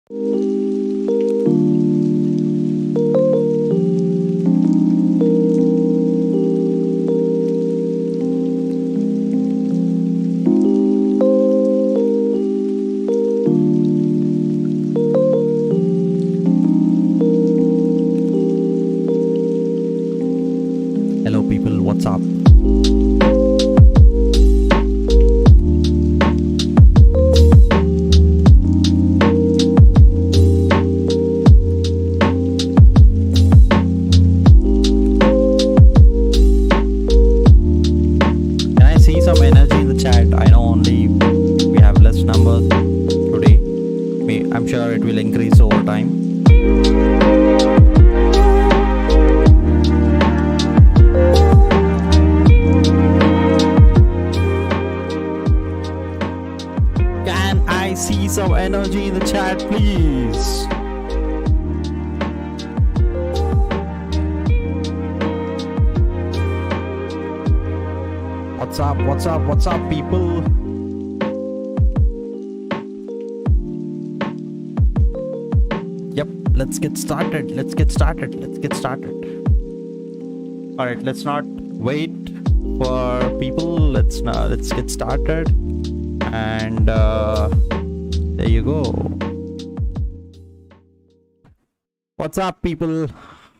Hello people, what's up? Can I see some energy in the chat? I know only we have less numbers today. I'm sure it will increase over time. See some energy in the chat, please. What's up? What's up? What's up, people? Yep, let's get started. Let's get started. Let's get started. All right, let's not wait for people. Let's get started. And there you go. What's up, people?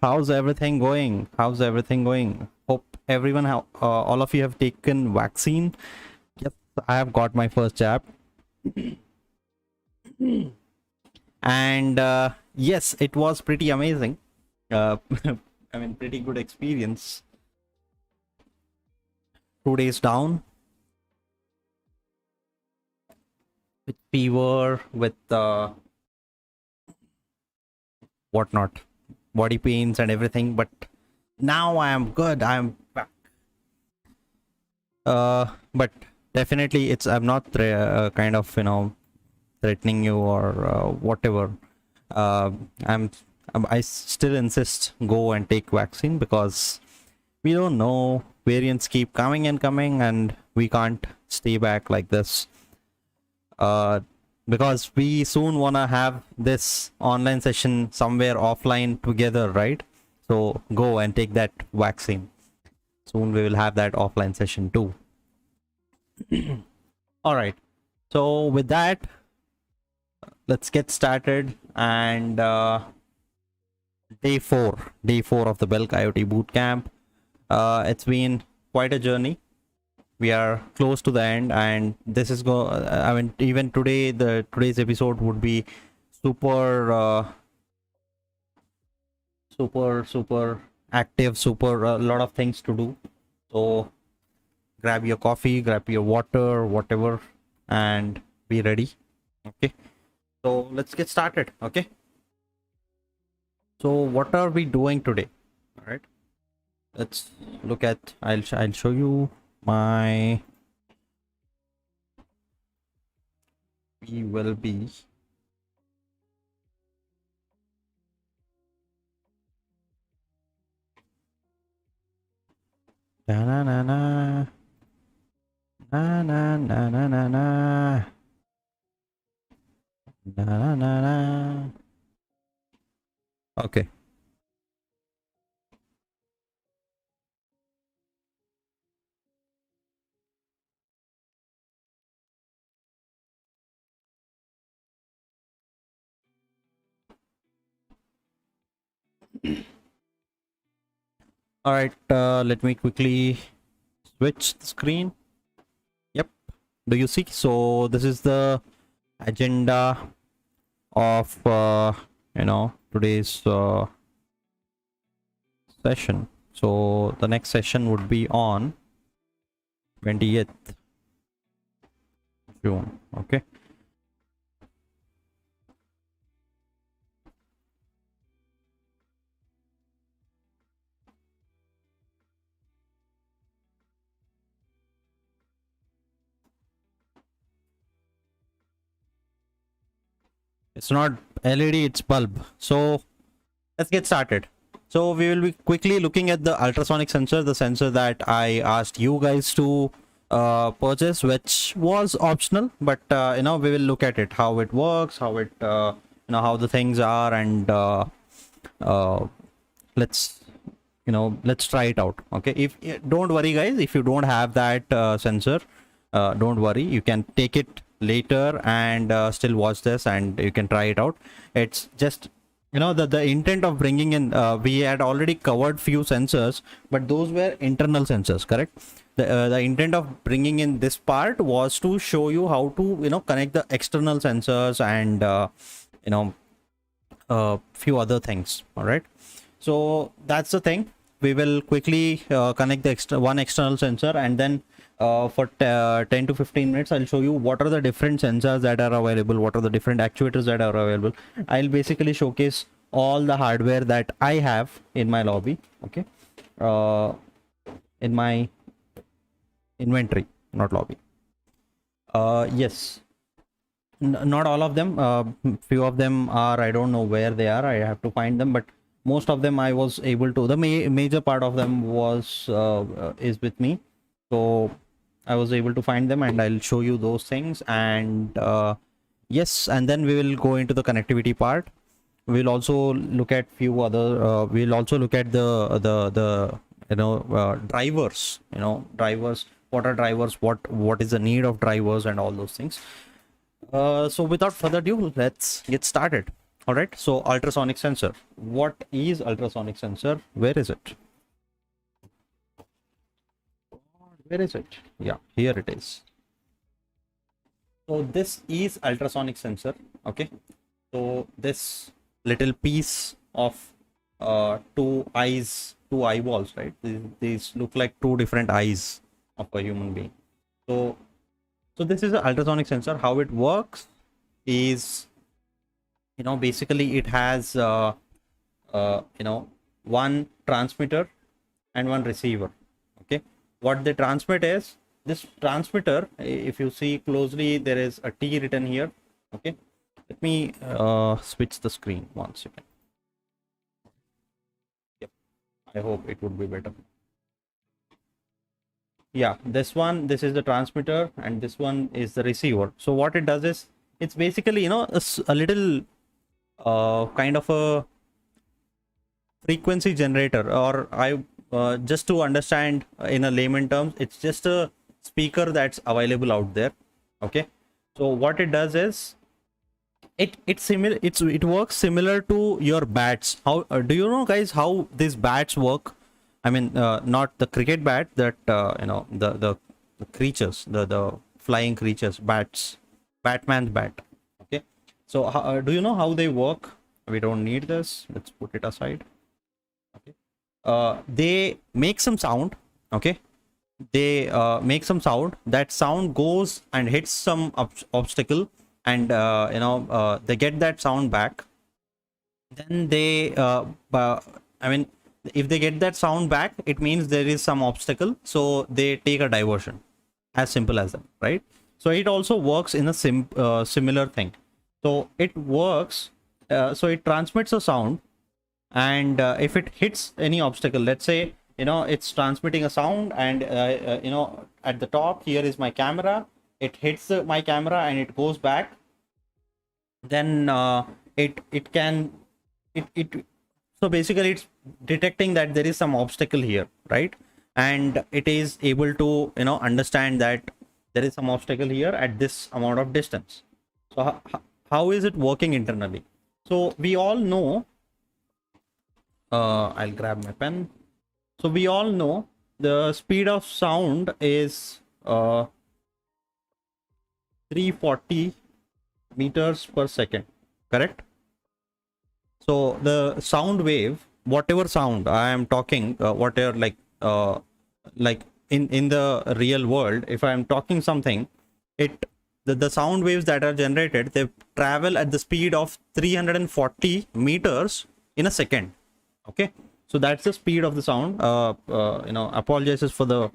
How's everything going? How's everything going? Hope everyone, all of you have taken vaccine. Yes, I have got my first jab. And yes, it was pretty amazing. I mean, pretty good experience. 2 days down with fever, with whatnot, body pains and everything, but now I am good. I am back. But definitely I'm not kind of, you know, threatening you or whatever. I still insist, go and take vaccine, because we don't know, variants keep coming and coming, and we can't stay back like this. Because we soon wanna have this online session somewhere offline together, right? So go and take that vaccine. Soon we will have that offline session too. All right, so with that, let's get started. And day four of the BelkIoT Boot Camp. It's been quite a journey. We are close to the end, and this is I mean, even today, today's episode would be super active, a lot of things to do. So grab your coffee, grab your water, whatever, and be ready. Okay, so let's get started. Okay, so what are we doing today? All right, let's look at, I'll show you my, we will be na na na na na na na na na na na na na. Okay, all right, let me quickly switch the screen. Yep, do you see? So this is the agenda of you know, today's session. So the next session would be on 20th June. Okay, it's not LED, it's bulb. So let's get started. So we will be quickly looking at the ultrasonic sensor, the sensor that I asked you guys to purchase, which was optional, but you know, we will look at it, how it works, how it how the things are, and let's let's try it out. Okay, if don't worry guys, if you don't have that sensor, don't worry, you can take it later and still watch this and you can try it out. It's just the intent of bringing in, we had already covered few sensors, but those were internal sensors, correct? The intent of bringing in this part was to show you how to connect the external sensors and few other things. All right, so that's the thing. We will quickly connect the one external sensor, and then for 10 to 15 minutes I'll show you what are the different sensors that are available, what are the different actuators that are available. I'll basically showcase all the hardware that I have in my lobby. Okay, in my inventory, not lobby. Yes, not all of them. Few of them are, I don't know where they are, I have to find them, but most of them I was able to, the major part of them was is with me, so I was able to find them, and I'll show you those things. And yes, and then we will go into the connectivity part. We'll also look at few other we'll also look at the drivers, drivers, what are drivers, what is the need of drivers, and all those things. So without further ado, let's get started. All right, so ultrasonic sensor. What is ultrasonic sensor? Where is it? Where is it? Yeah, here it is. So this is ultrasonic sensor. Okay, so this little piece of two eyeballs, right? These look like two different eyes of a human being. So this is an ultrasonic sensor. How it works is, basically it has one transmitter and one receiver. Okay, what they transmit is, this transmitter, if you see closely, there is a T written here. Okay, let me switch the screen 1 second. Yep, I hope it would be better. Yeah, this is the transmitter and this one is the receiver. So what it does is, it's basically a little kind of a frequency generator, or I just to understand in a layman terms, it's just a speaker that's available out there. Okay, so what it does is, it works similar to your bats. How do you know guys how these bats work? I mean, not the cricket bat, that the creatures, the flying creatures, bats, Batman's bat. Okay, so do you know how they work? We don't need this, let's put it aside. Okay, they make some sound. Okay, they make some sound. That sound goes and hits some obstacle, and they get that sound back. Then they I mean, if they get that sound back, it means there is some obstacle, so they take a diversion. As simple as that, right? So it also works in a similar thing. So it works, so it transmits a sound, and if it hits any obstacle, let's say it's transmitting a sound, and at the top here is my camera, it hits my camera and it goes back. Then it can so basically it's detecting that there is some obstacle here, right? And it is able to understand that there is some obstacle here at this amount of distance. So how is it working internally? So we all know, I'll grab my pen. So we all know the speed of sound is 340 meters per second, correct? So the sound wave, whatever sound I am talking, whatever, like in the real world, if I am talking something, the sound waves that are generated, they travel at the speed of 340 meters in a second. Okay, so that's the speed of the sound. Apologies for the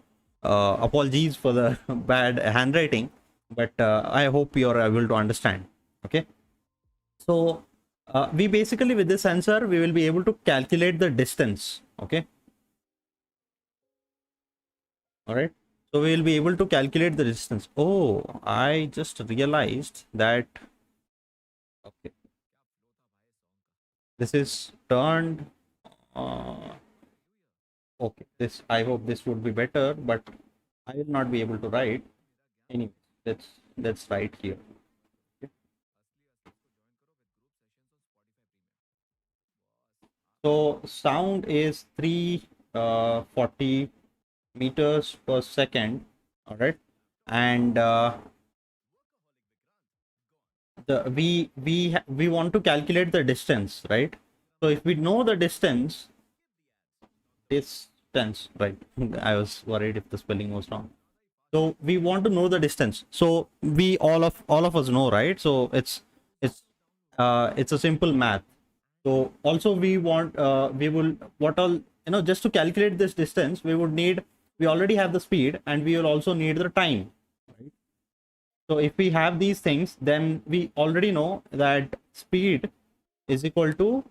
bad handwriting, but I hope you're able to understand. Okay, so we basically, with this sensor, we will be able to calculate the distance. Okay, all right, so we will be able to calculate the distance. Oh, I just realized that. Okay, this is turned. Okay, this, I hope this would be better, but I will not be able to write. Anyway, let's write here. Okay. So sound is 340 meters per second. All right, and we want to calculate the distance, right? So if we know the distance, right? I was worried if the spelling was wrong. So we want to know the distance. So we all of us know, right? So it's a simple math. So also we want we will what all, just to calculate this distance, we already have the speed, and we will also need the time, right? So if we have these things, then we already know that speed is equal to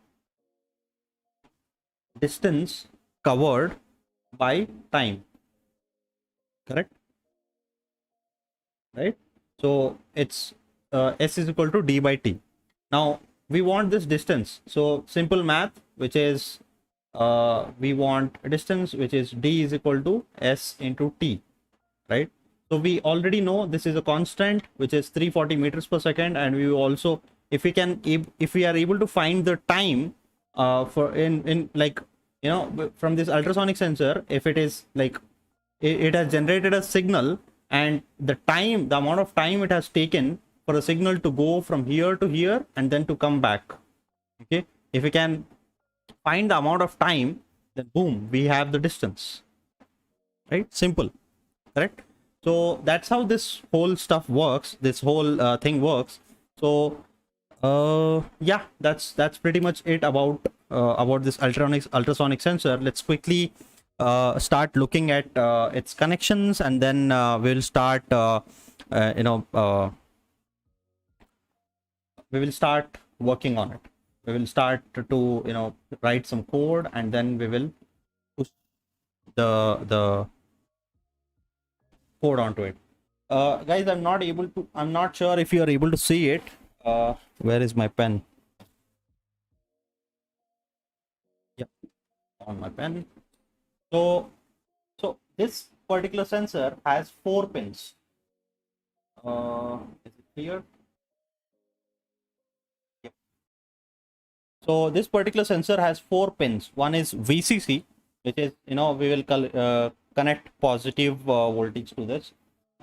distance covered by time, correct? Right? So it's s is equal to d by t. Now we want this distance. So simple math, which is we want a distance which is d is equal to s into t, right? So we already know this is a constant which is 340 meters per second, and we also, if we are able to find the time for in like, from this ultrasonic sensor, if it is like it has generated a signal, and the amount of time it has taken for a signal to go from here to here and then to come back. Okay, if we can find the amount of time, then boom, we have the distance, right? Simple, correct? So that's how this whole stuff works, this whole thing works. So yeah, that's pretty much it about this ultrasonic sensor. Let's quickly start looking at its connections, and then we'll start we will start working on it. We will start to write some code, and then we will push the code onto it. Guys, I'm not sure if you are able to see it. Where is my pen? Yeah, on my pen. So this particular sensor has 4 pins. Is it clear? Yep. So this particular sensor has 4 pins. One is VCC, which is, we will connect positive voltage to this,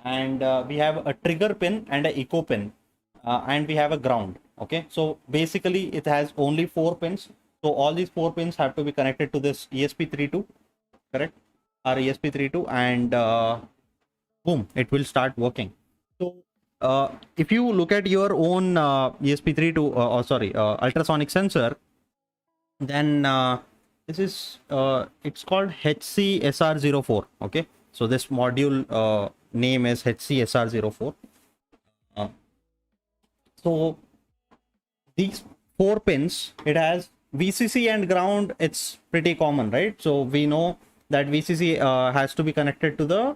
and we have a trigger pin and a echo pin, and we have a ground. Okay, so basically it has only 4 pins. So all these 4 pins have to be connected to this ESP32, correct? Or ESP32, and boom, it will start working. So if you look at your own ESP32 ultrasonic sensor, then this is it's called HCSR04. Okay, so this module name is HCSR04. So these 4 pins, it has VCC and ground. It's pretty common, right? So we know that VCC has to be connected to the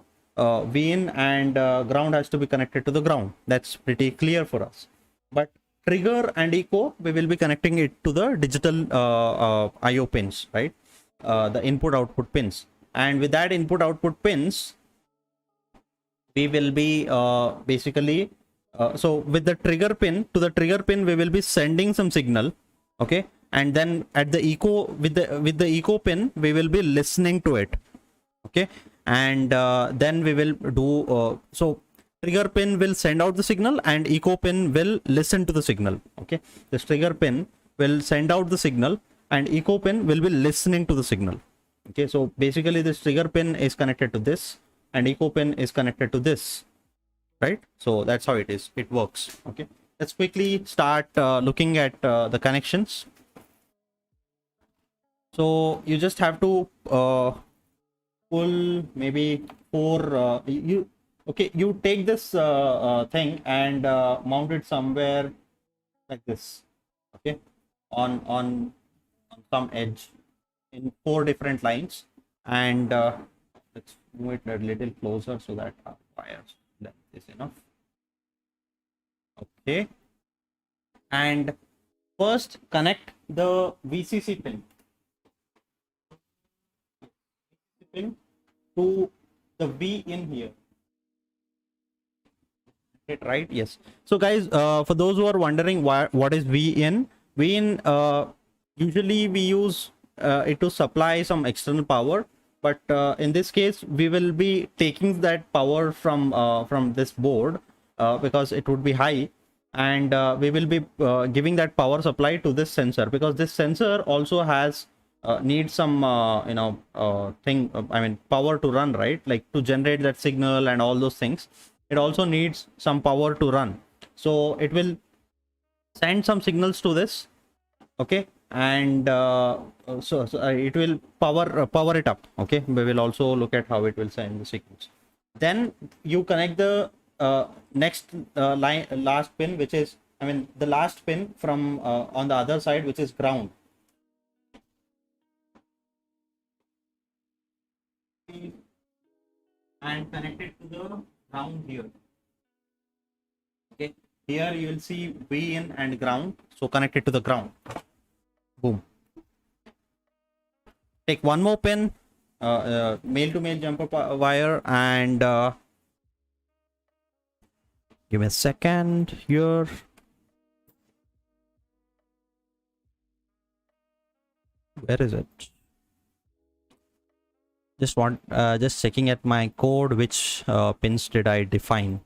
VIN, and ground has to be connected to the ground. That's pretty clear for us. But trigger and echo, we will be connecting it to the digital IO pins, right? The input output pins. And with that input output pins, we will be basically so with the trigger pin, to the trigger pin we will be sending some signal. Okay, and then at the echo, with the echo pin, we will be listening to it. Okay, and then we will do so trigger pin will send out the signal, and echo pin will listen to the signal. Okay, this trigger pin will send out the signal, and echo pin will be listening to the signal. Okay, so basically this trigger pin is connected to this, and echo pin is connected to this, right? So that's how it works. Okay, let's quickly start looking at the connections. So you just have to pull maybe 4 you take this thing and mount it somewhere like this. Okay, on some edge in 4 different lines, and let's move it a little closer so that our wires length is enough. Okay, and First, connect the VCC pin to the V in here. It right? Yes. So guys, for those who are wondering what is V in, usually we use it to supply some external power, but in this case we will be taking that power from this board, because it would be high, and we will be giving that power supply to this sensor, because this sensor also has needs some thing, I mean power to run, right? Like to generate that signal and all those things, it also needs some power to run. So it will send some signals to this, okay, and it will power it up. Okay, we will also look at how it will send the signals. Then you connect the next last pin, which is, I mean, the last pin from on the other side, which is ground, and connect it to the ground here. Okay, here you will see V in and ground, so connect it to the ground. Boom. Take one more pin, male to male jumper wire, and give me a second here. Where is it? Just checking at my code, which pins did I define?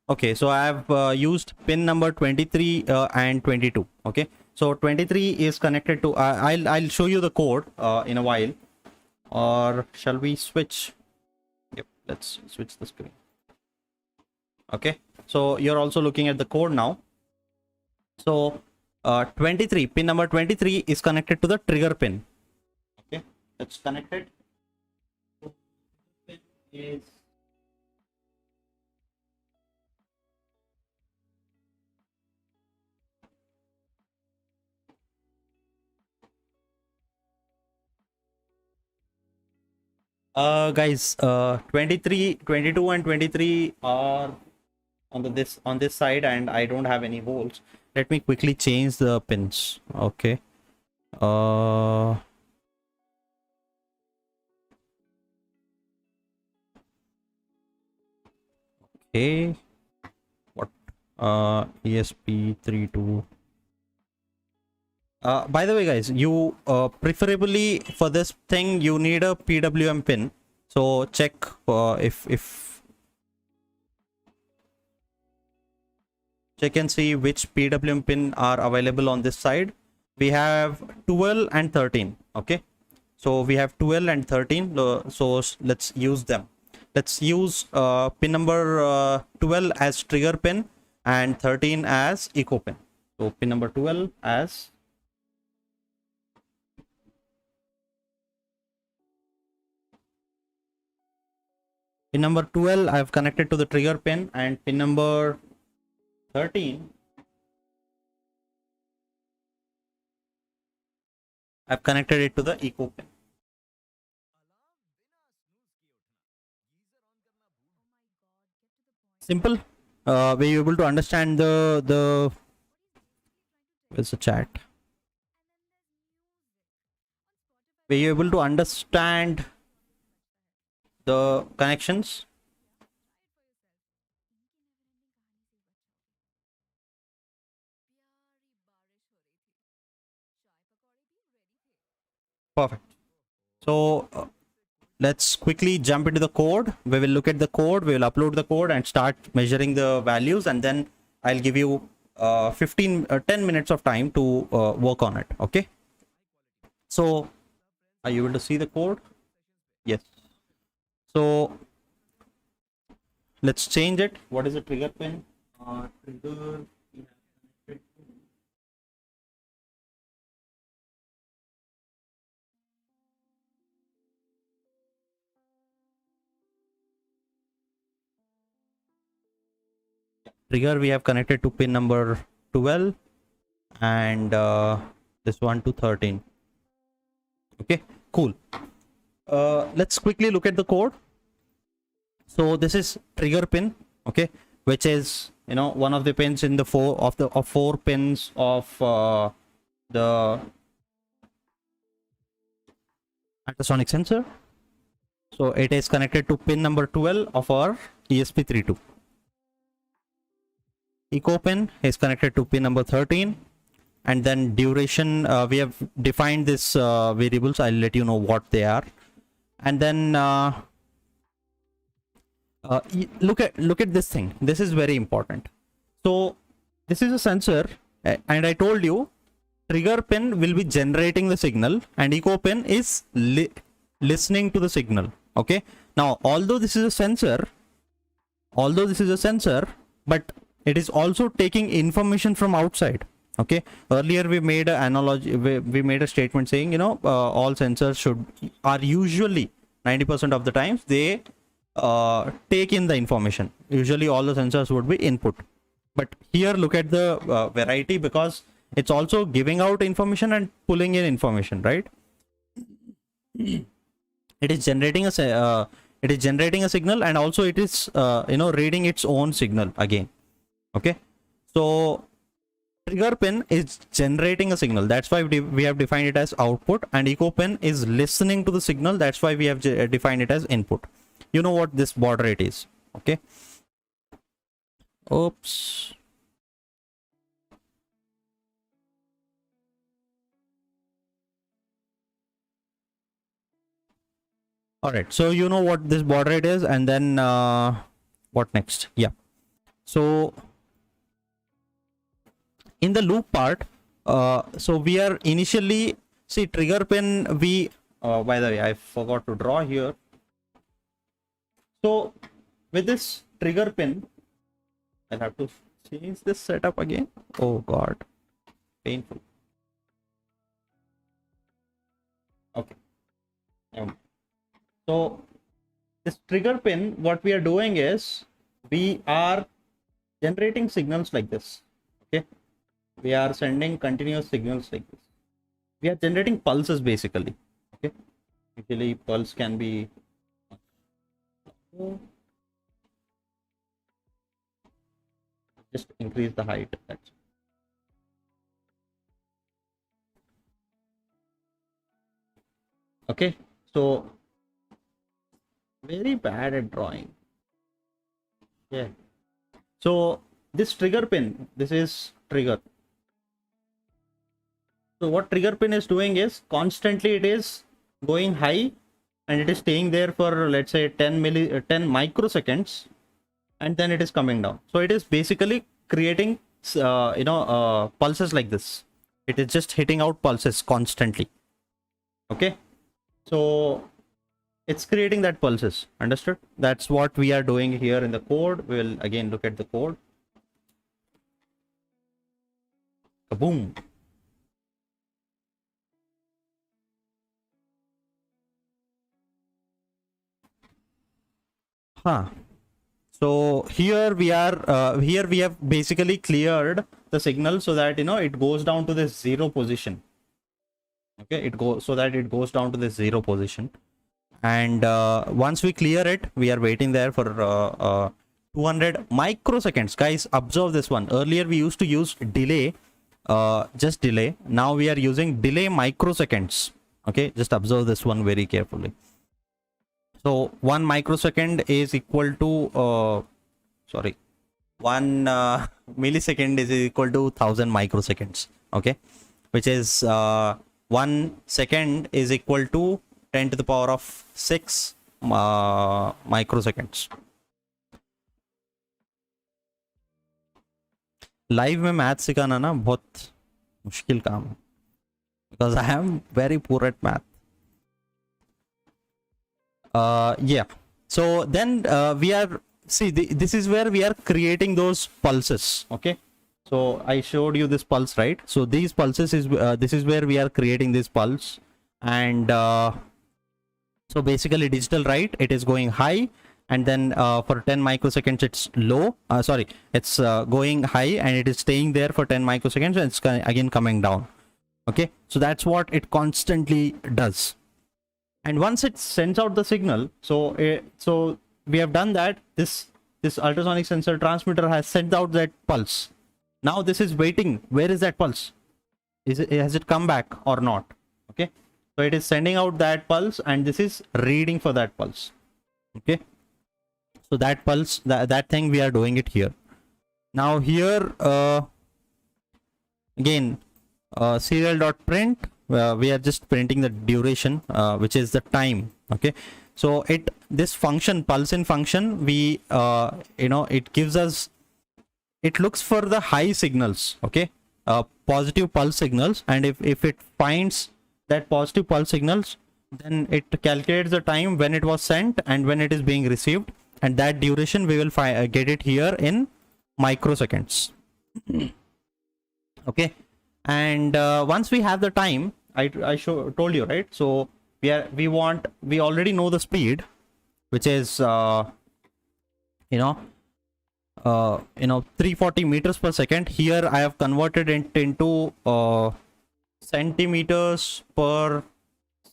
Okay, so I have used pin number 23 and 22. Okay, so 23 is connected to I'll show you the code in a while, or shall we switch? Yep, let's switch the screen. Okay, so you're also looking at the code now. So 23, pin number 23 is connected to the trigger pin. Okay, it's connected. Pin is guys, 23, 22 and 23 are on this side, and I don't have any holes. Let me quickly change the pins. Okay, okay, what, ESP32. By the way, guys, you preferably for this thing you need a PWM pin. So check if check and see which PWM pin are available on this side. We have 12 and 13. Okay, so we have 12 and 13. So let's use them. Let's use pin number 12 as trigger pin and 13 as echo pin. So pin number 12 as pin number 12 I have connected to the trigger pin, and pin number 13 I've connected it to the echo pin. Simple. Were you able to understand the where's the chat? Were you able to understand the connections? Perfect. So let's quickly jump into the code. We will look at the code, we will upload the code and start measuring the values, and then I'll give you 10 minutes of time to work on it. Okay, so are you able to see the code? Yes. So let's change it. What is the trigger pin? Trigger trigger we have connected to pin number 12. and this one to 13. Okay, cool. Let's quickly look at the code. So this is trigger pin, okay, which is, you know, one of the pins in the four pins of the ultrasonic sensor. So it is connected to pin number 12 of our ESP32. Echo pin is connected to pin number 13, and then duration, we have defined this variables. I'll let you know what they are. And then look at this thing. This is very important. So this is a sensor, and I told you trigger pin will be generating the signal and echo pin is listening to the signal. Okay, now although this is a sensor, but it is also taking information from outside. Okay, earlier we made an analogy, we made a statement saying, you know, all sensors are usually 90% of the times they take in the information. Usually all the sensors would be input, but here look at the variety, because it's also giving out information and pulling in information, right? It is generating a signal, and also it is you know, reading its own signal again. Okay, so trigger pin is generating a signal, that's why we have defined it as output, and echo pin is listening to the signal, that's why we have defined it as input. You know what this baud rate is. Okay, oops, all right, so you know what this baud rate is, and then what next? Yeah, so in the loop part, so we are initially, see, trigger pin, we by the way, I forgot to draw here. So with this trigger pin, I'll have to change this setup again. Oh god, painful. Okay, so this trigger pin, what we are doing is we are generating signals like this. Okay, we are sending continuous signals like this. We are generating pulses basically. Okay, usually pulse can be just increase the height. That's okay. So very bad at drawing. Yeah. So this trigger pin, this is trigger. So what trigger pin is doing is constantly it is going high, and it is staying there for, let's say, 10 microseconds, and then it is coming down. So it is basically creating you know, pulses like this. It is just hitting out pulses constantly. Okay, so it's creating that pulses. Understood? That's what we are doing here in the code. We'll again look at the code. Kaboom. So here we are, here we have basically cleared the signal so that, you know, it goes down to this 0 position. Okay, it goes so that it goes down to this 0 position, and once we clear it, we are waiting there for 200 microseconds. Guys, observe this one. Earlier we used to use delay, just delay. Now we are using delay microseconds. Okay, just observe this one very carefully. So 1 microsecond is equal to 1 millisecond is equal to 1000 microseconds. Okay, which is 1 second is equal to 10 to the power of 6 microseconds. Live में math सिखाना ना बहुत मुश्किल काम है, because I am very poor at math. Yeah, so then we are, see, this is where we are creating those pulses. Okay, so I showed you this pulse, right? So these pulses is this is where we are creating this pulse, and so basically digital, right? It is going high, and then for 10 microseconds it's low, sorry, it's going high, and it is staying there for 10 microseconds, and it's again coming down. Okay, so that's what it constantly does. And once it sends out the signal, so we have done that. This ultrasonic sensor transmitter has sent out that pulse. Now this is waiting. Where is that pulse? Has it come back or not? Okay, so it is sending out that pulse, and this is reading for that pulse. Okay, so that pulse, that thing, we are doing it here. Now here again, serial.print, we are just printing the duration, which is the time. Okay, so this function, pulse in function, we it gives us, it looks for the high signals. Okay, positive pulse signals, and if it finds that positive pulse signals, then it calculates the time when it was sent and when it is being received, and that duration we will get it here in microseconds. Okay, and once we have the time, I told you, right? So we already know the speed, which is 340 meters per second. Here I have converted it into centimeters per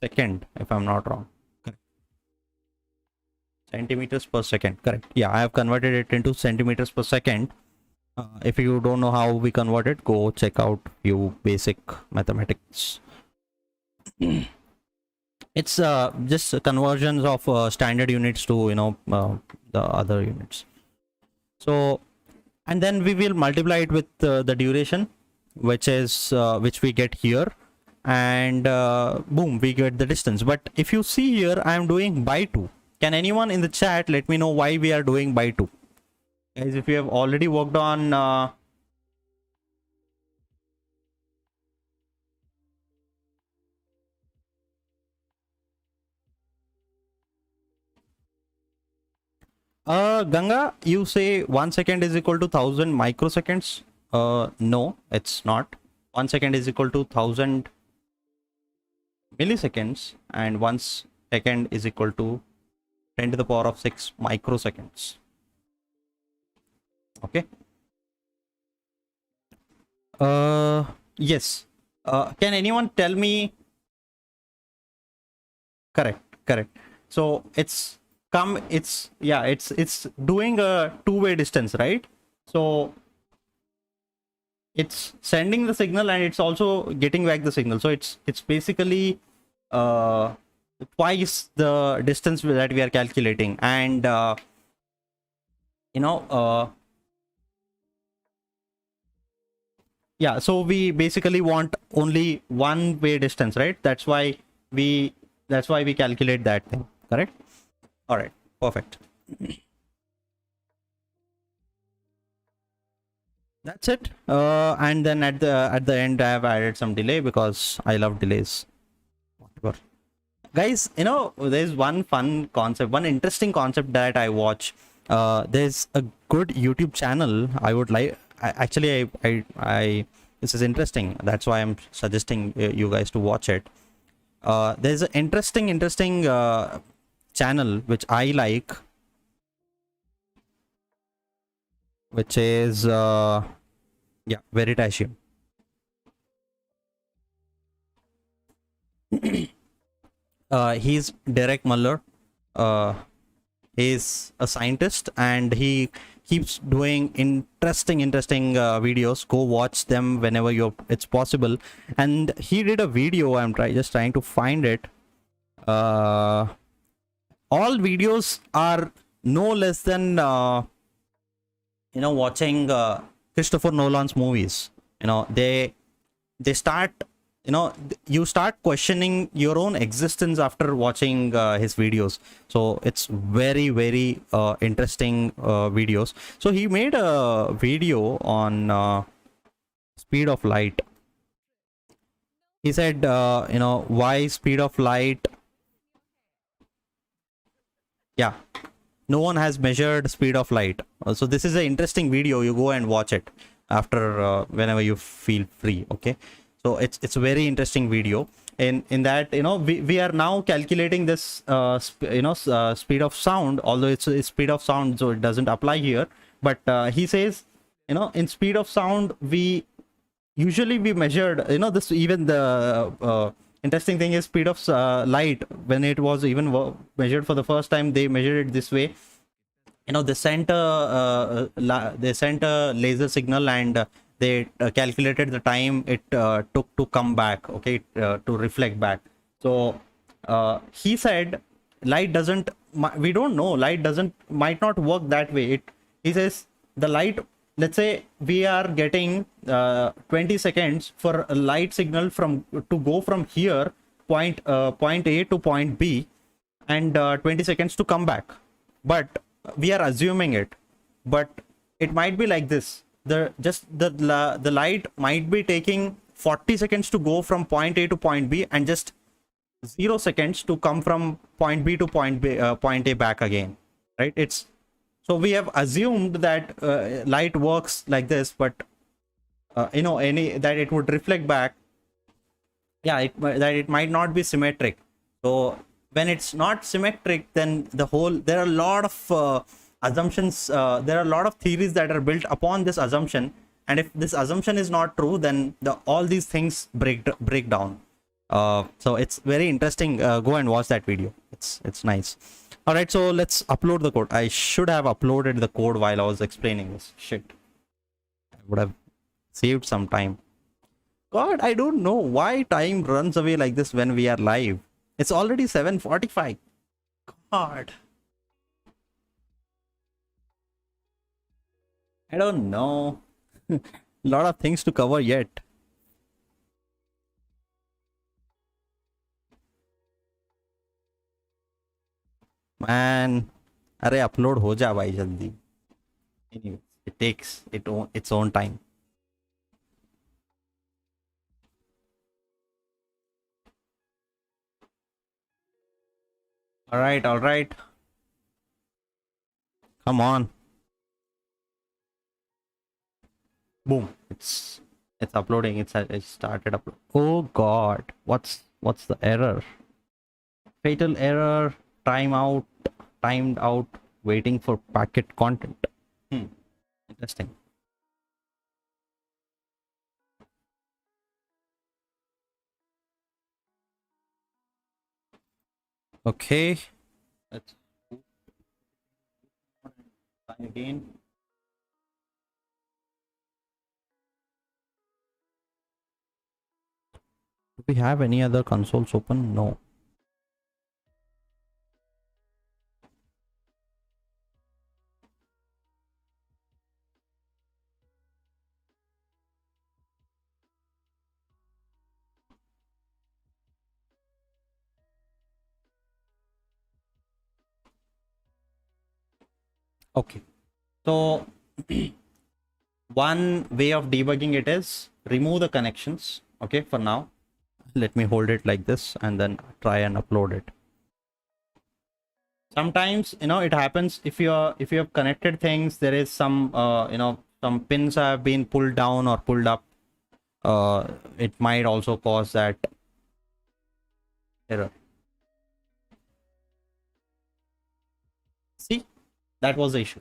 second, if I'm not wrong. Correct. Centimeters per second, correct. Yeah, I have converted it into centimeters per second. If you don't know how we convert it, go check out few basic mathematics. It's just conversions of standard units to the other units. So, and then we will multiply it with the duration, which we get here, and boom, we get the distance. But if you see here, I am doing by 2. Can anyone in the chat let me know why we are doing by 2? Guys, if you have already worked on Ganga, you say 1 second is equal to 1000 microseconds. No, it's not. 1 second is equal to 1000 milliseconds, and 1 second is equal to 10 to the power of 6 microseconds. Okay. Yes. Can anyone tell me? Correct. So it's doing a two-way distance, right? So it's sending the signal and it's also getting back the signal. So it's basically twice the distance that we are calculating, and yeah, so we basically want only one-way distance, right? That's why we calculate that thing. Correct. All right, perfect. That's it. And then at the end I have added some delay because I love delays. Whatever. Guys, there's one fun concept, one interesting concept that I watch. There's a good YouTube channel. I would like, actually I this is interesting, that's why I'm suggesting you guys to watch it. There's an interesting channel which I like, which is Veritasium. He's Derek Muller. He's a scientist and he keeps doing interesting videos. Go watch them whenever it's possible. And he did a video, I'm just trying to find it. All videos are no less than watching Christopher Nolan's movies. They start, you start questioning your own existence after watching his videos. So it's very interesting videos. So he made a video on speed of light. He said why speed of light, no one has measured speed of light. So this is an interesting video. You go and watch it after whenever you feel free. Okay, so it's a very interesting video. in that, we are now calculating this speed of sound, although it's a speed of sound, so it doesn't apply here. But he says, in speed of sound, we usually we measured, this, even the interesting thing is speed of light. When it was even measured for the first time, they measured it this way. They sent a laser signal, and they calculated the time it took to come back, okay, to reflect back. So he said light doesn't, we don't know, light might not work that way. He says the light, let's say we are getting 20 seconds for a light signal to go from here, point A to point B, and 20 seconds to come back. But we are assuming it, but it might be like this. The light might be taking 40 seconds to go from point A to point B, and just 0 seconds to come from point B to point A back again, right? So we have assumed that light works like this, but that it would reflect back. Yeah, that it might not be symmetric. So when it's not symmetric, then there are a lot of assumptions, there are a lot of theories that are built upon this assumption, and if this assumption is not true, then all these things break down. So it's very interesting. Go and watch that video. It's nice. All right, so let's upload the code. I should have uploaded the code while I was explaining this. Shit, I would have saved some time. God, I don't know why time runs away like this when we are live. It's already 7:45. God, I don't know. A lot of things to cover yet. Man, अरे upload हो जा भाई जल्दी. Anyway, it takes its own time. All right. Come on. Boom. It's uploading. It started upload. Oh God, what's the error? Fatal error. Timed out. Waiting for packet content. Interesting. Okay. Let's try again. Do we have any other consoles open? No. Okay. So one way of debugging it is remove the connections. Okay, for now. Let me hold it like this and then try and upload it. Sometimes, it happens if you have connected things, there is some some pins have been pulled down or pulled up. It might also cause that error. See, that was the issue.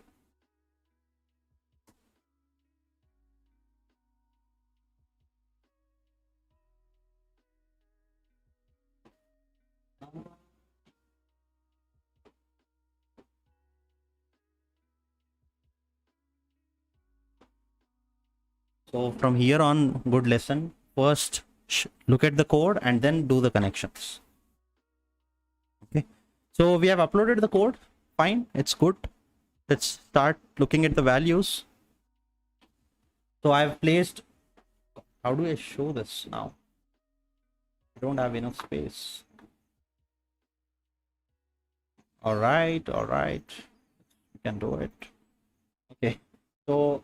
So from here on, good lesson. First, look at the code and then do the connections. Okay. So we have uploaded the code. Fine. It's good. Let's start looking at the values. So I've placed, how do I show this now? I don't have enough space. All right. You can do it. Okay. So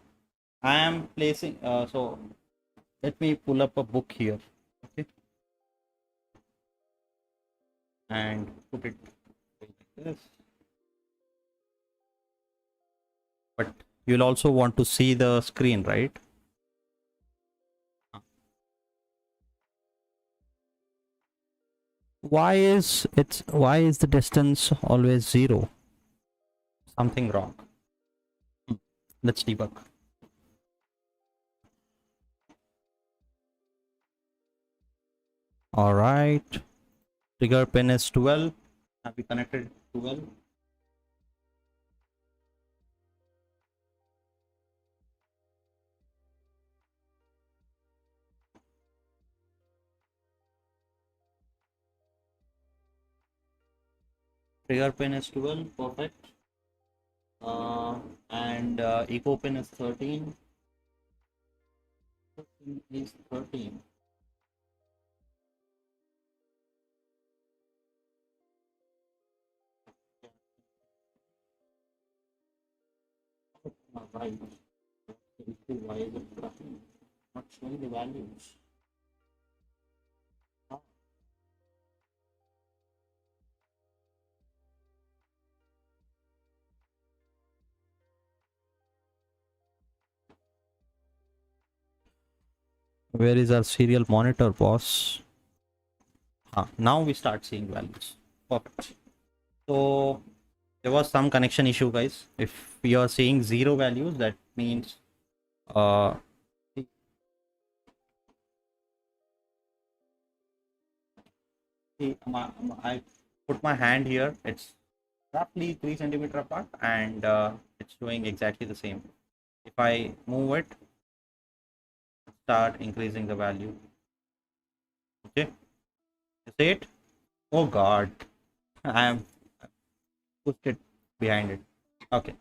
I am placing, so let me pull up a book here. Okay. And put it like this. But you'll also want to see the screen, right? Why is the distance always 0? Something wrong. Hmm. Let's debug. All right. Trigger pin is 12. Have we connected 12? Trigger pin is 12. Perfect. And echo pin is 13. Is 13. Right. Why is it not showing the values? Where is our serial monitor, boss? Now we start seeing values. Perfect. So there was some connection issue, guys. If we are seeing 0 values, that means uh see, I put my hand here. It's roughly 3 centimeter apart, and it's doing exactly the same. If I move it, start increasing the value. Okay, you see it? Oh God, I am pushed it behind it. Okay,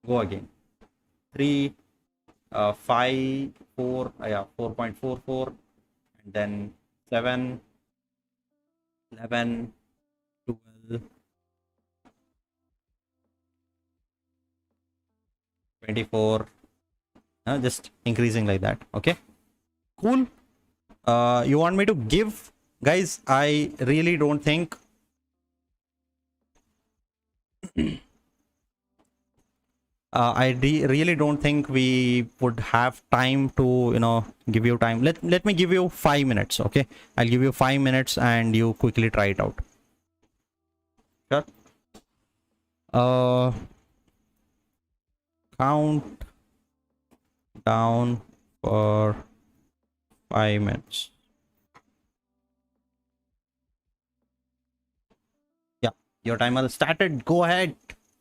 go again. 3, 5, 4, yeah, 4.44, and then 7, 11, 12, 24. Just increasing like that. Okay, cool. You want me to give, guys? I really don't think really don't think we would have time to, give you time. Let me give you 5 minutes. Okay, I'll give you 5 minutes and you quickly try it out. Sure. Count down for 5 minutes. Yeah, your timer started. Go ahead.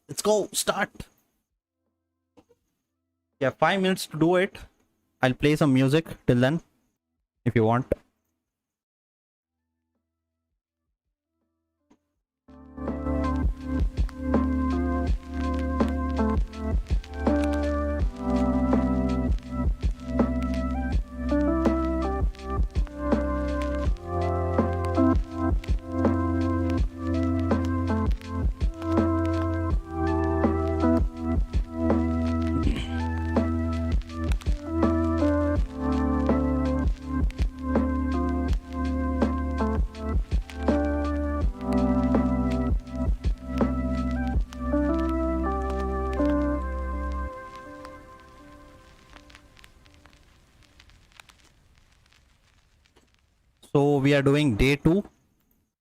Let's go. Start. Yeah, 5 minutes to do it. I'll play some music till then if you want. So we are doing day 2.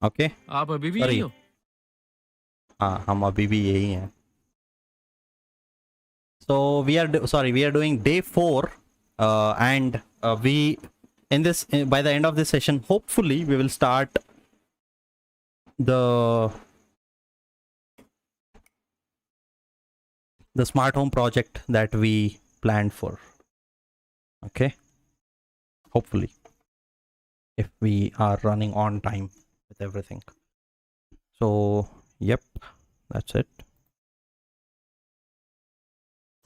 Okay. आप अभी भी Sorry. यही हो? हाँ, हम अभी भी यही हैं. So we are doing day 4, and we in this by the end of this session, hopefully we will start the smart home project that we planned for. Okay, hopefully, if we are running on time with everything. So yep, that's it.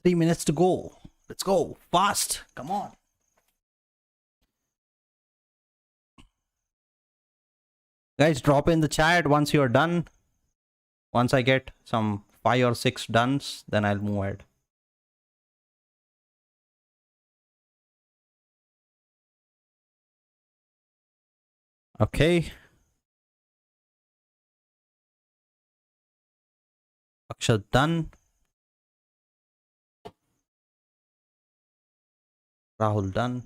3 minutes to go. Let's go fast. Come on. Guys, drop in the chat once you're done. Once I get some 5 or 6 dones, then I'll move ahead. Okay. Akshat done. Rahul done.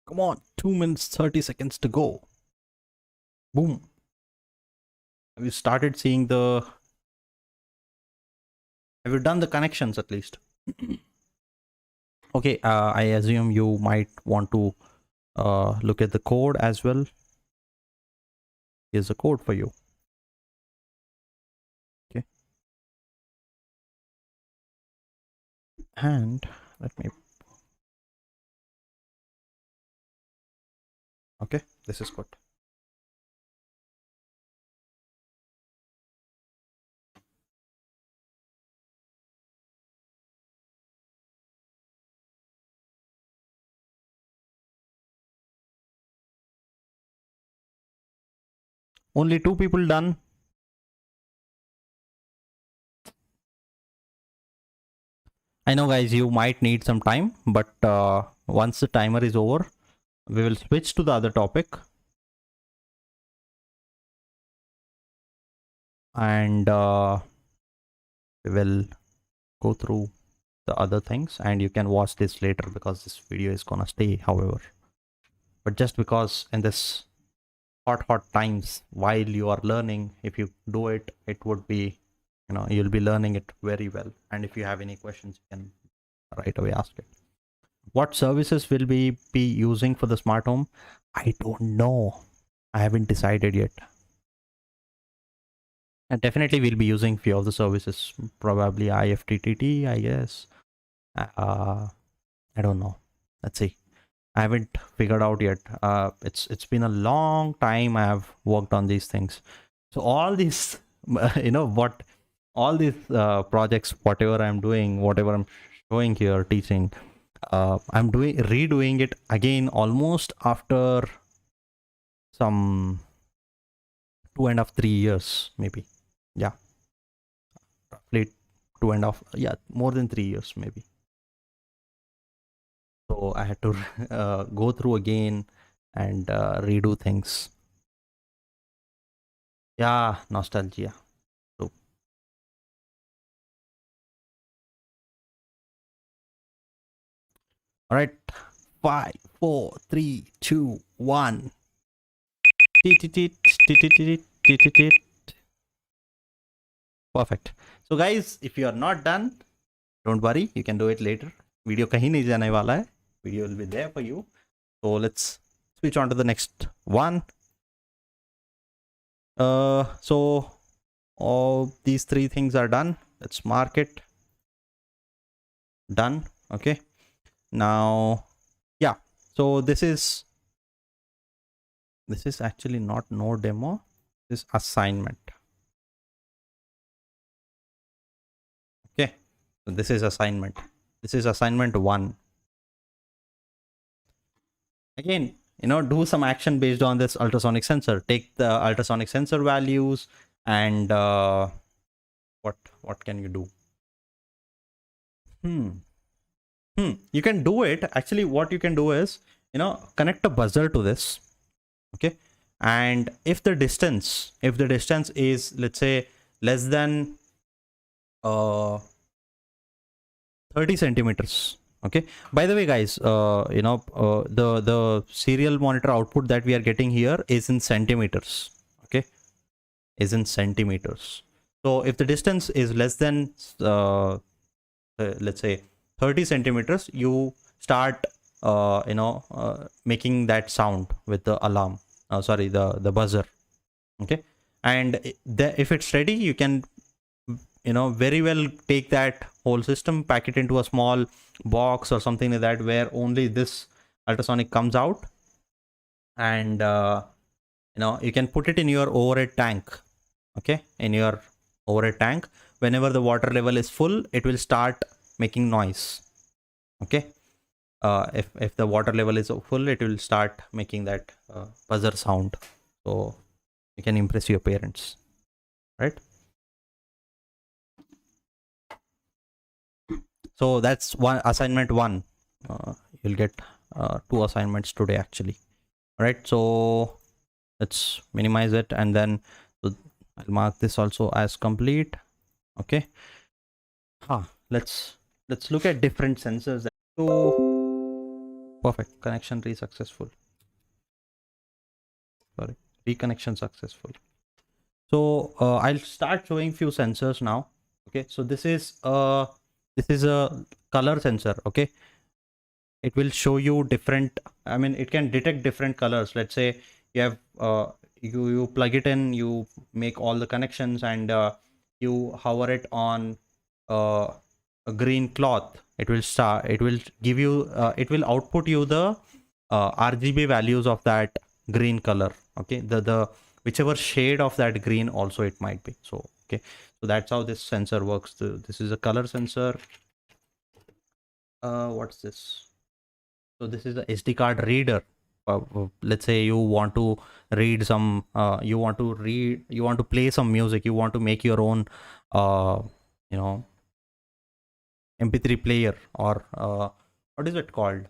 Come on, 2 minutes 30 seconds to go. Boom. Have you started seeing the... Have you done the connections at least? Okay, I assume you might want to look at the code as well. Here's the code for you. Okay. And let me... Okay, this is good. Only 2 people done. I know guys, you might need some time, but once the timer is over, we will switch to the other topic. And we will go through the other things, and you can watch this later because this video is gonna stay, however. But just because in this hot times while you are learning, if you do it, it would be, you know, you'll be learning it very well. And if you have any questions, you can right away ask it. What services will we be using for the smart home? I don't know. I haven't decided yet. And definitely we'll be using few of the services, probably IFTTT, I guess. I don't know. Let's see. I haven't figured out yet. It's been a long time I have worked on these things. So all these, you know, what all these projects, whatever I'm doing, whatever I'm showing here, teaching, I'm redoing it again almost after some 2.5, 3 years, maybe. Yeah, roughly 2.5, yeah, more than 3 years maybe. So I had to go through again and redo things. Yeah, nostalgia. So, all right, 5, 4, 3, 2, 1. Perfect. So guys, if you are not done, don't worry, you can do it later. Video kahin nahi jane wala hai. Video will be there for you. So let's switch on to the next one. So all these 3 things are done. Let's mark it. Done. Okay. Now, yeah. So this is actually not no demo. This is assignment. Okay. So this is assignment. This is assignment 1. Again, you know, do some action based on this ultrasonic sensor. Take the ultrasonic sensor values and what can you do? You can do it. Actually, what you can do is, you know, connect a buzzer to this. Okay. And if the distance is, let's say, less than 30 centimeters. Okay. By the way, guys, you know, the serial monitor output that we are getting here is in centimeters. Okay. Is in centimeters. So if the distance is less than let's say 30 centimeters, you start you know, making that sound with the alarm, sorry, the buzzer. Okay. And if it's ready, you can, you know, very well take that whole system, pack it into a small box or something like that, where only this ultrasonic comes out, and you know, you can put it in your overhead tank. Okay. In your overhead tank, whenever the water level is full, it will start making noise. Okay. If the water level is full, it will start making that buzzer sound, so you can impress your parents, right? So that's one assignment 1. You'll get 2 assignments today actually. All right, so let's minimize it, and then so I'll mark this also as complete. Okay. Let's look at different sensors. So Perfect. Connection successful. Sorry, reconnection successful. So I'll start showing few sensors now. Okay, so this is a color sensor. Okay, it will show you different, I mean, it can detect different colors. Let's say you have you plug it in, you make all the connections, and you hover it on a green cloth. It will start, it will give you it will output you the RGB values of that green color. Okay, the whichever shade of that green also it might be. So okay, so that's how this sensor works. This is a color sensor. What's this? So this is a SD card reader. Let's say you want to read some, you want to play some music, you want to make your own, you know, MP3 player, or what is it called?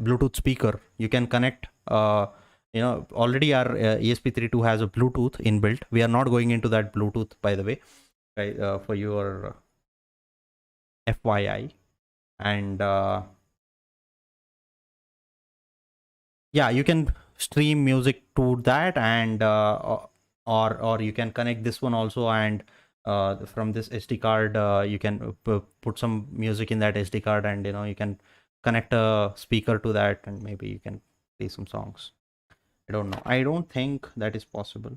Bluetooth speaker. You can connect. Already our ESP32 has a Bluetooth inbuilt. We are not going into that Bluetooth, by the way, right, for your FYI. And yeah, you can stream music to that, and or you can connect this one also, and from this SD card you can put some music in that SD card, and you can connect a speaker to that, and maybe you can play some songs. I don't know, I don't think that is possible.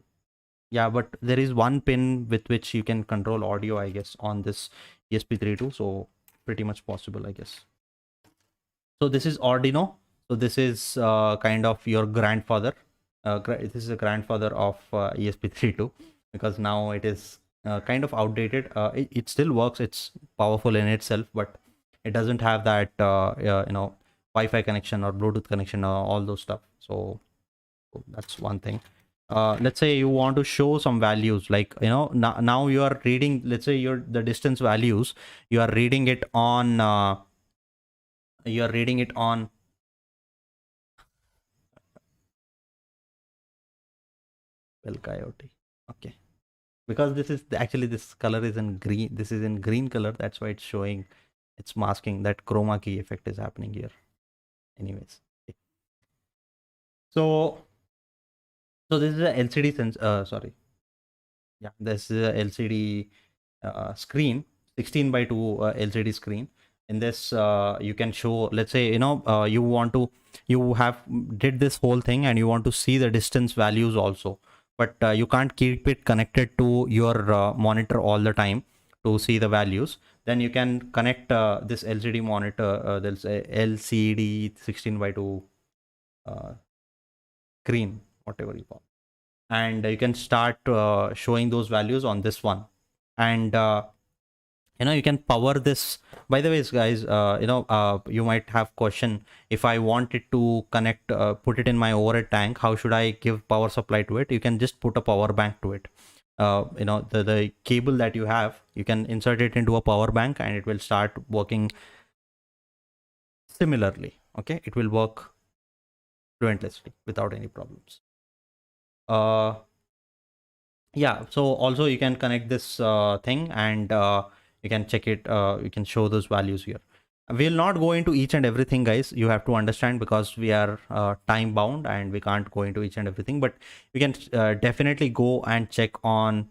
Yeah, but there is one pin with which you can control audio, I guess, on this ESP32, so pretty much possible, I guess. So this is Arduino. So this is kind of your grandfather. This is a grandfather of ESP32, because now it is kind of outdated. It still works. It's powerful in itself, but it doesn't have that Wi-Fi connection or Bluetooth connection or all those stuff. So that's one thing. Let's say you want to show some values, like now you are reading. Let's say the distance values. You are reading it on. You are reading it on BelkIoT. Okay, because this is actually, this color is in green. This is in green color. That's why it's showing. It's masking that chroma key effect is happening here. Anyways, okay. So this is a LCD sense. Sorry. Yeah, this is a LCD screen, 16 by 2 LCD screen. In this, you can show. Let's say you have did this whole thing, and you want to see the distance values also, but you can't keep it connected to your monitor all the time to see the values. Then you can connect this LCD monitor. There's a LCD 16 by 2 screen, whatever you call, and you can start showing those values on this one. And you can power this. By the way, guys, you might have question, if I wanted to connect, put it in my overhead tank, how should I give power supply to it? You can just put a power bank to it. The cable that you have, you can insert it into a power bank, and it will start working similarly. Okay, it will work fluently without any problems. Yeah, so also you can connect this thing, and you can check it. You can show those values here. We'll not go into each and everything, guys. You have to understand, because we are time bound and we can't go into each and everything, but you can definitely go and check on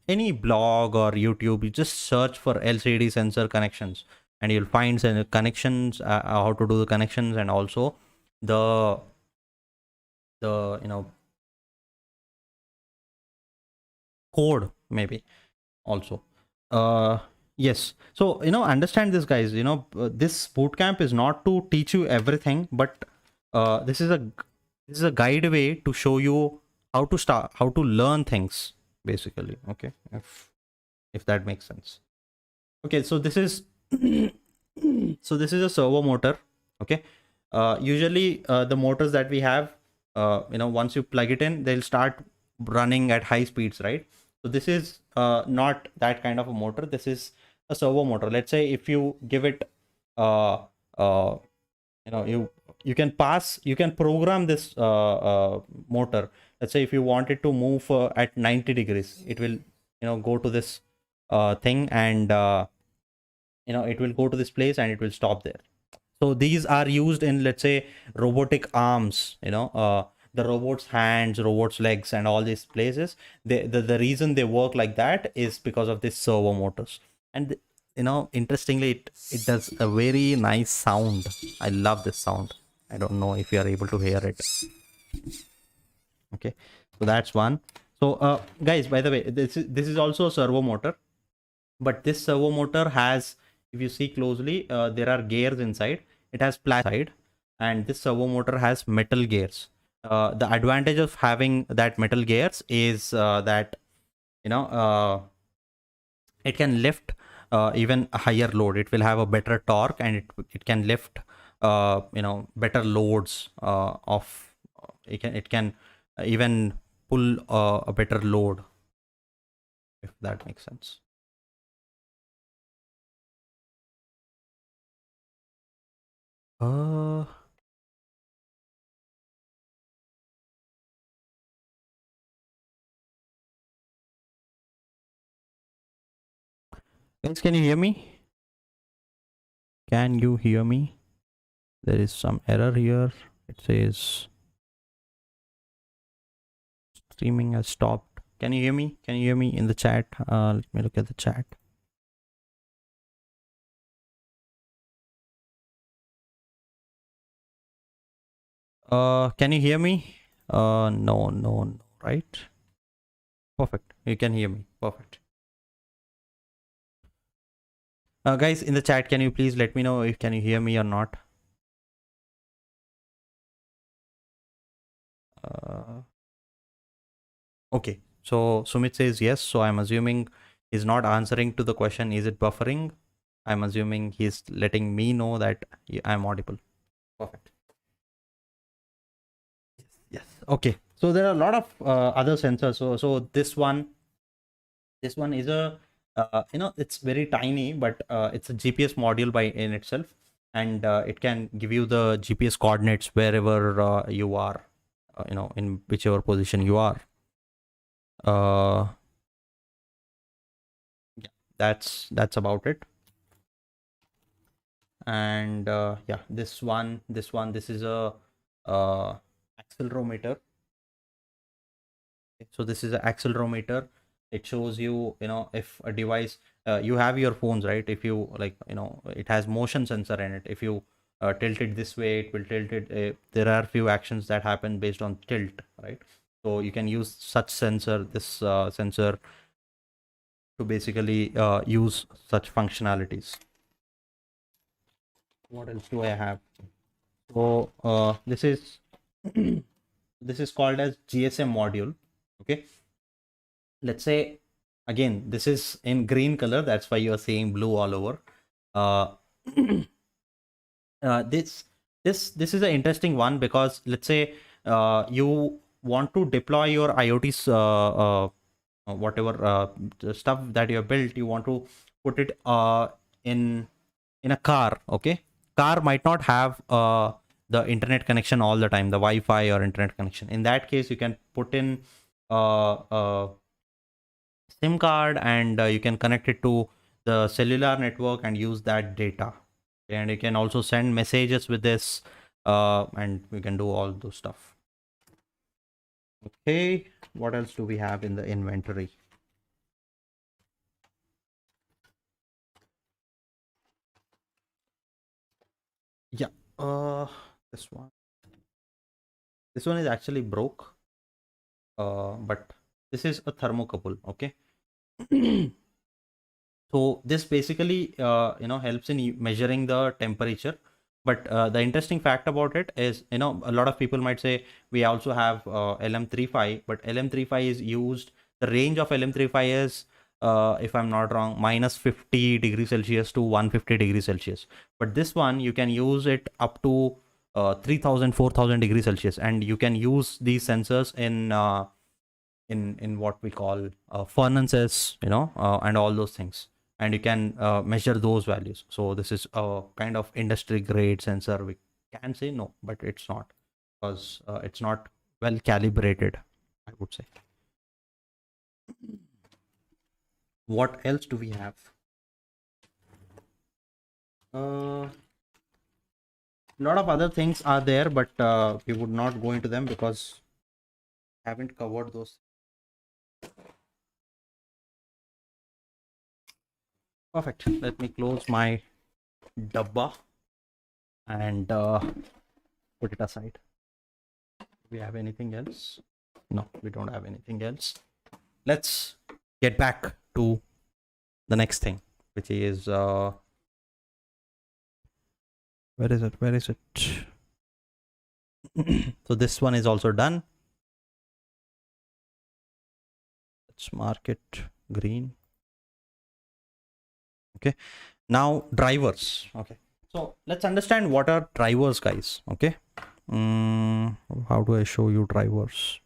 any blog or YouTube. You just search for LCD sensor connections, and you'll find some connections, how to do the connections, and also the code maybe also. Yes, so understand this, guys. This bootcamp is not to teach you everything, but this is a guide way to show you how to start, how to learn things, basically. Okay, if that makes sense. Okay, so this is so this is a servo motor. Okay, usually the motors that we have, once you plug it in, they'll start running at high speeds, right? So this is not that kind of a motor. This is a servo motor. Let's say if you give it uh, uh, you can program this motor. Let's say if you want it to move at 90 degrees, it will go to this thing, and it will go to this place, and it will stop there. So these are used in, let's say, robotic arms, the robot's hands, robot's legs, and all these places. The reason they work like that is because of these servo motors. And interestingly, it does a very nice sound. I love this sound. I don't know if you are able to hear it. Okay, so that's one. So guys, by the way, this is also a servo motor, but this servo motor has, if you see closely, there are gears inside. It has plastic, and this servo motor has metal gears. The advantage of having that metal gears is that you know uh, it can lift even a higher load. It will have a better torque, and it can lift better loads of it can even pull a better load, if that makes sense. uh Guys, can you hear me? Can you hear me? There is some error here. It says streaming has stopped. Can you hear me? Can you hear me in the chat? Let me look at the chat. Can you hear me? No, right? Perfect. You can hear me. Perfect. Guys, in the chat, can you please let me know if can you hear me or not? Okay. So Sumit says yes. So I'm assuming he's not answering to the question. Is it buffering? I'm assuming he's letting me know that I'm audible. Perfect. Yes. Okay. So there are a lot of other sensors. So this one is a it's very tiny, but it's a GPS module by in itself, and it can give you the GPS coordinates wherever you are, in whichever position you are. Yeah, that's about it. And yeah, this is a accelerometer. So this is an accelerometer. It shows you, if a device, you have your phones, right? If you like, it has motion sensor in it. If you tilt it this way, it will tilt it. There are few actions that happen based on tilt, right? So you can use such this sensor to basically use such functionalities. What else do I have? So this is this is called as GSM module. Okay, let's say, again, this is in green color, that's why you're seeing blue all over. uh, this is an interesting one, because let's say you want to deploy your IoT whatever stuff that you have built. You want to put it in a car. Okay, car might not have the internet connection all the time, the Wi-Fi or internet connection. In that case, you can put in SIM card, and you can connect it to the cellular network and use that data. And you can also send messages with this, and we can do all those stuff. Okay, what else do we have in the inventory? Yeah, this one. This one is actually broke, but this is a thermocouple. Okay. So this basically helps in measuring the temperature. But the interesting fact about it is, a lot of people might say we also have LM35, but LM35 is used, the range of LM35 is, if I'm not wrong, minus 50 degrees Celsius to 150 degrees Celsius. But this one, you can use it up to 3000 4000 degrees Celsius, and you can use these sensors in what we call furnaces, and all those things, and you can measure those values. So this is a kind of industry grade sensor, we can say. No, but it's not, because it's not well calibrated, I would say. What else do we have? uh A lot of other things are there, but we would not go into them because I haven't covered those. Perfect. Let me close my dabba and put it aside. Do we have anything else? No, we don't have anything else. Let's get back to the next thing, which is where is it? Where is it? So this one is also done. Let's mark it green. Okay, now drivers. Okay, so let's understand what are drivers, guys. Okay, how do I show you drivers?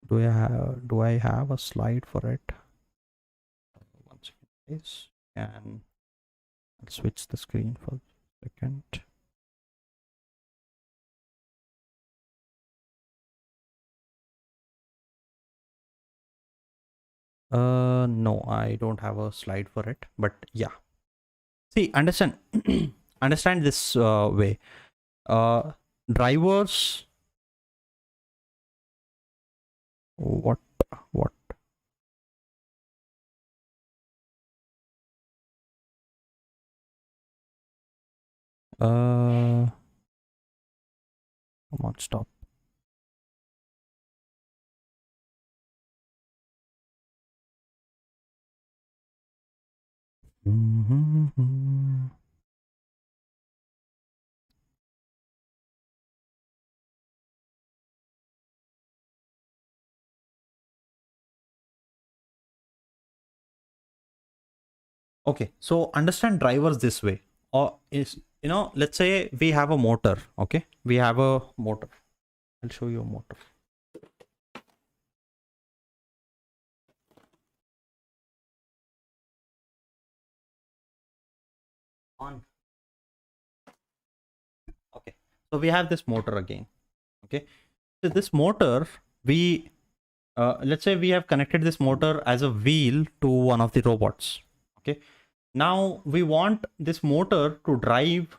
Do I have a slide for it? One second, please. And I'll switch the screen for a second. No, I don't have a slide for it, but yeah. See, understand understand this way. Drivers, what come on, stop. Okay, so understand drivers this way. Or is, let's say we have a motor. Okay, we have a motor. I'll show you a motor. On. Okay, so we have this motor again. Okay, so this motor, we let's say we have connected this motor as a wheel to one of the robots. Okay, now we want this motor to drive,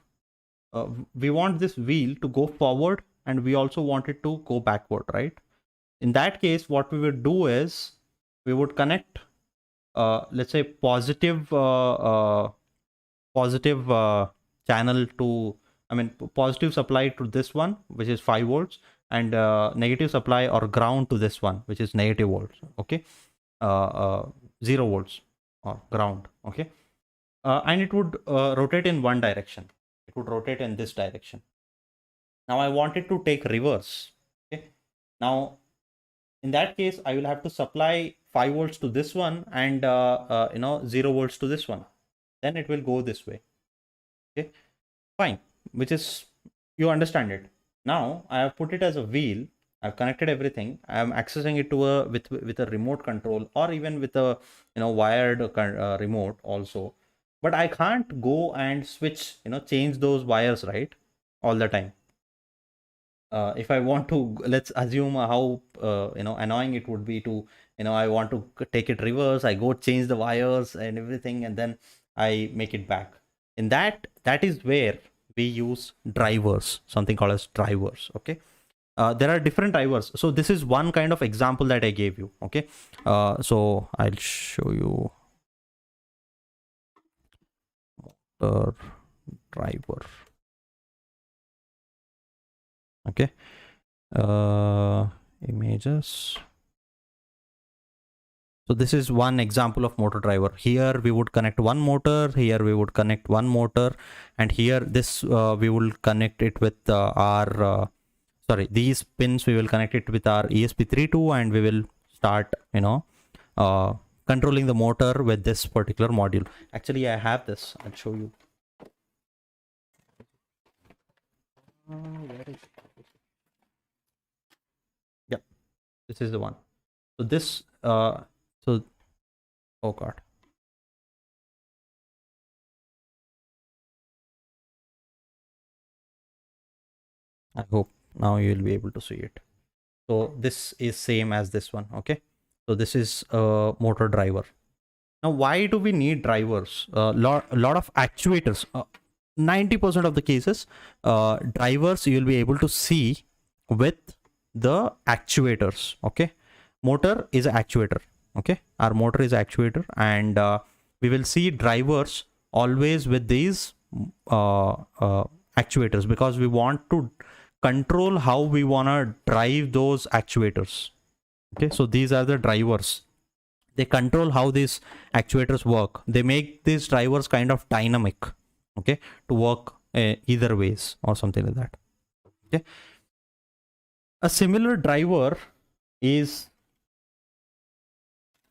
we want this wheel to go forward, and we also want it to go backward, right? In that case, what we would do is we would connect let's say positive channel to, I mean positive supply to this one, which is 5 volts, and negative supply or ground to this one, which is negative volts. Okay, 0 volts or ground. Okay, and it would rotate in one direction. It would rotate in this direction. Now I want it to take reverse. Okay, now in that case I will have to supply 5 volts to this one and 0 volts to this one. Then it will go this way. Okay, fine, which is, you understand it. Now I have put it as a wheel. I've connected everything. I am accessing it to a with a remote control, or even with a wired remote also. But I can't go and switch, change those wires, right, all the time. If I want to, let's assume how annoying it would be to, I want to take it reverse, I go change the wires and everything, and then I make it back. In that is where we use drivers, something called as drivers. Okay, there are different drivers. So this is one kind of example that I gave you. Okay, so I'll show you the driver. Okay, images. So this is one example of motor driver. Here we would connect one motor, here we would connect one motor, and here this we will connect it with our sorry, these pins we will connect it with our ESP32, and we will start controlling the motor with this particular module. Actually I have this, I'll show you. Where is it? Yeah, this is the one. So this so, oh god, I hope now you will be able to see it. So this is same as this one. Okay, so this is a motor driver. Now why do we need drivers? A lot of actuators. 90% of the cases, drivers you'll be able to see with the actuators. Okay, motor is an actuator. Okay, our motor is actuator, and we will see drivers always with these actuators, because we want to control how we want to drive those actuators. Okay, so these are the drivers. They control how these actuators work. They make these drivers kind of dynamic, okay, to work either ways or something like that. Okay, a similar driver is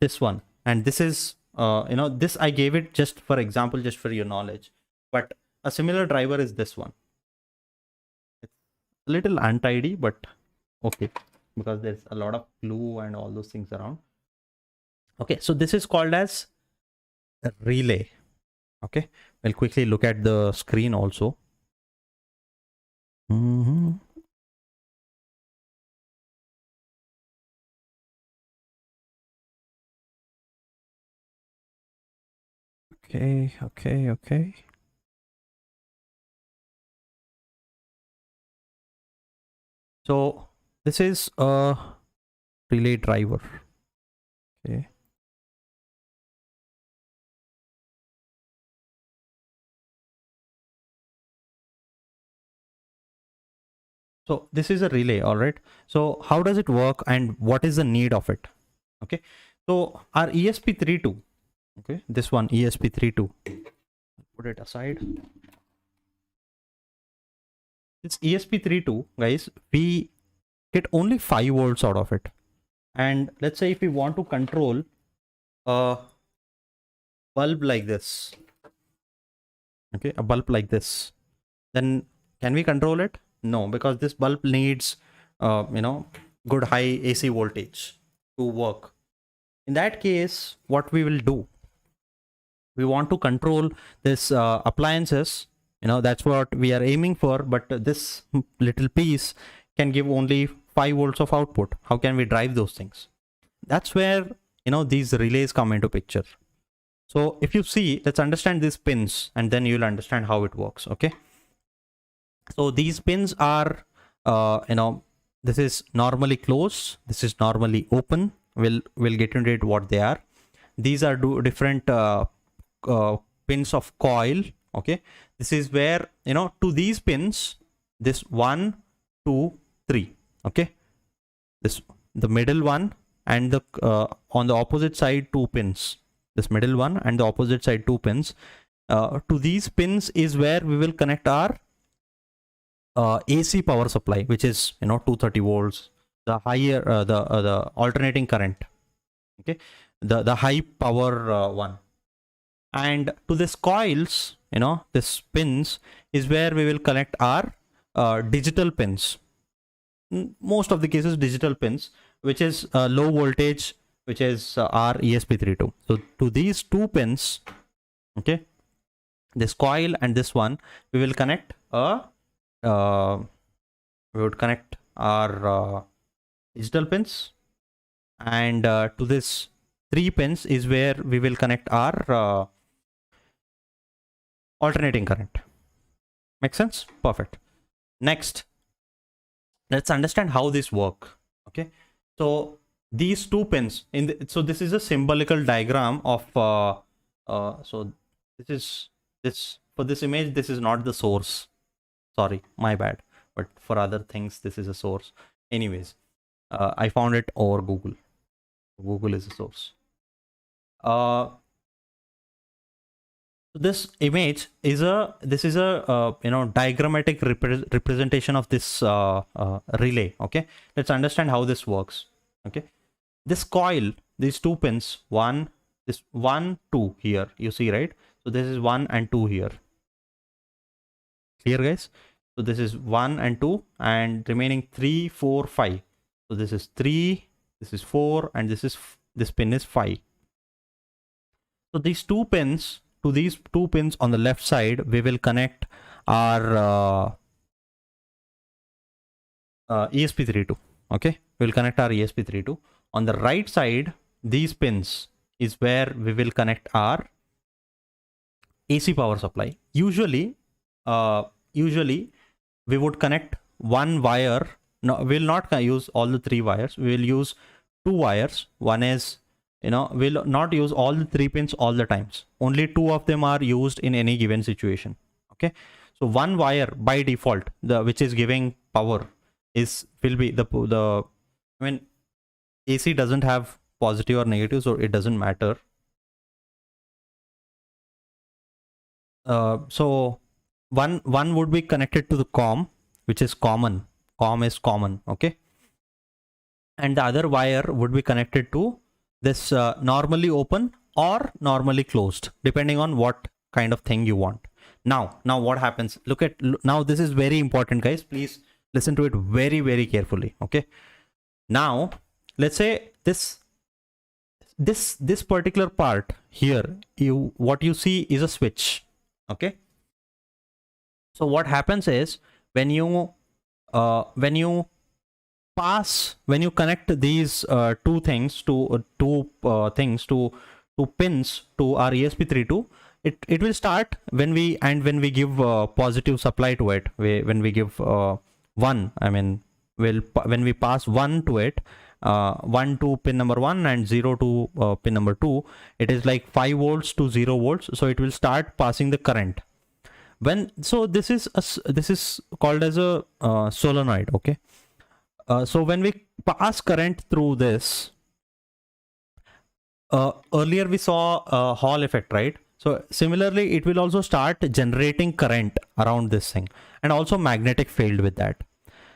this one, and this is this I gave it just for example, just for your knowledge, but a similar driver is this one. It's a little untidy, but okay, because there's a lot of glue and all those things around. Okay, so this is called as a relay. Okay, we'll quickly look at the screen also. Okay. So this is a relay driver. Okay. So this is a relay, all right. So how does it work and what is the need of it? Okay. So our ESP32, okay, this one ESP32, put it aside. This ESP32, guys, we get only 5 volts out of it. And let's say if we want to control a bulb like this, okay, a bulb like this, then can we control it? No, because this bulb needs good high AC voltage to work. In that case, what we will do, we want to control this appliances, that's what we are aiming for, but this little piece can give only 5 volts of output. How can we drive those things? That's where these relays come into picture. So if you see, let's understand these pins and then you'll understand how it works. Okay, so these pins are this is normally closed, this is normally open. We'll get into it what they are. These are different pins of coil. Okay, this is where to these pins, this 1 2 3, okay, this the middle one, and the on the opposite side 2 pins, this middle one and the opposite side 2 pins. To these pins is where we will connect our AC power supply, which is 230 volts, the higher the alternating current, okay, the high power one. And to this coils, this pins is where we will connect our digital pins. Most of the cases digital pins, which is low voltage, which is our ESP32. So to these 2 pins, okay, this coil and this one, we will connect we would connect our digital pins, and to this 3 pins is where we will connect our alternating current. Make sense? Perfect. Next, let's understand how this work. Okay, so these 2 pins so this is a symbolical diagram of so this for this image, this is not the source, sorry, my bad, but for other things this is a source. Anyways, I found it over Google is a source. This image is a diagrammatic representation of this relay. Okay, let's understand how this works. Okay, this coil, these 2 pins, this 1 2 here, you see, right? So this is 1 and 2 here. Clear, guys? So this is 1 and 2, and remaining 3 4 5. So this is 3, this is 4, and this pin is 5. So these 2 pins, to these 2 pins on the left side, we will connect our ESP32. Okay, we'll connect our ESP32. On the right side, these pins is where we will connect our AC power supply. Usually usually we would connect one wire. No, we'll not use all the 3 wires. We will use 2 wires. One is, we'll not use all the 3 pins all the times. Only 2 of them are used in any given situation. Okay. So one wire by default, which is giving power, will be the I mean, AC doesn't have positive or negative, so it doesn't matter. So one would be connected to the COM, which is common. COM is common, okay? And the other wire would be connected to this normally open or normally closed, depending on what kind of thing you want. Now what happens? Now this is very important, guys. Please listen to it very, very carefully, okay? Now, let's say this particular part here, what you see is a switch, okay? So what happens is when you connect these two pins to our ESP32, it will start when we give positive supply to it. When we give 1, I mean, when we pass 1 to it, 1 to pin number 1 and 0 to pin number 2, it is like 5 volts to 0 volts. So it will start passing the current. This is called as a solenoid, okay? So when we pass current through this, earlier we saw a Hall effect, right? So similarly, it will also start generating current around this thing, and also magnetic field with that.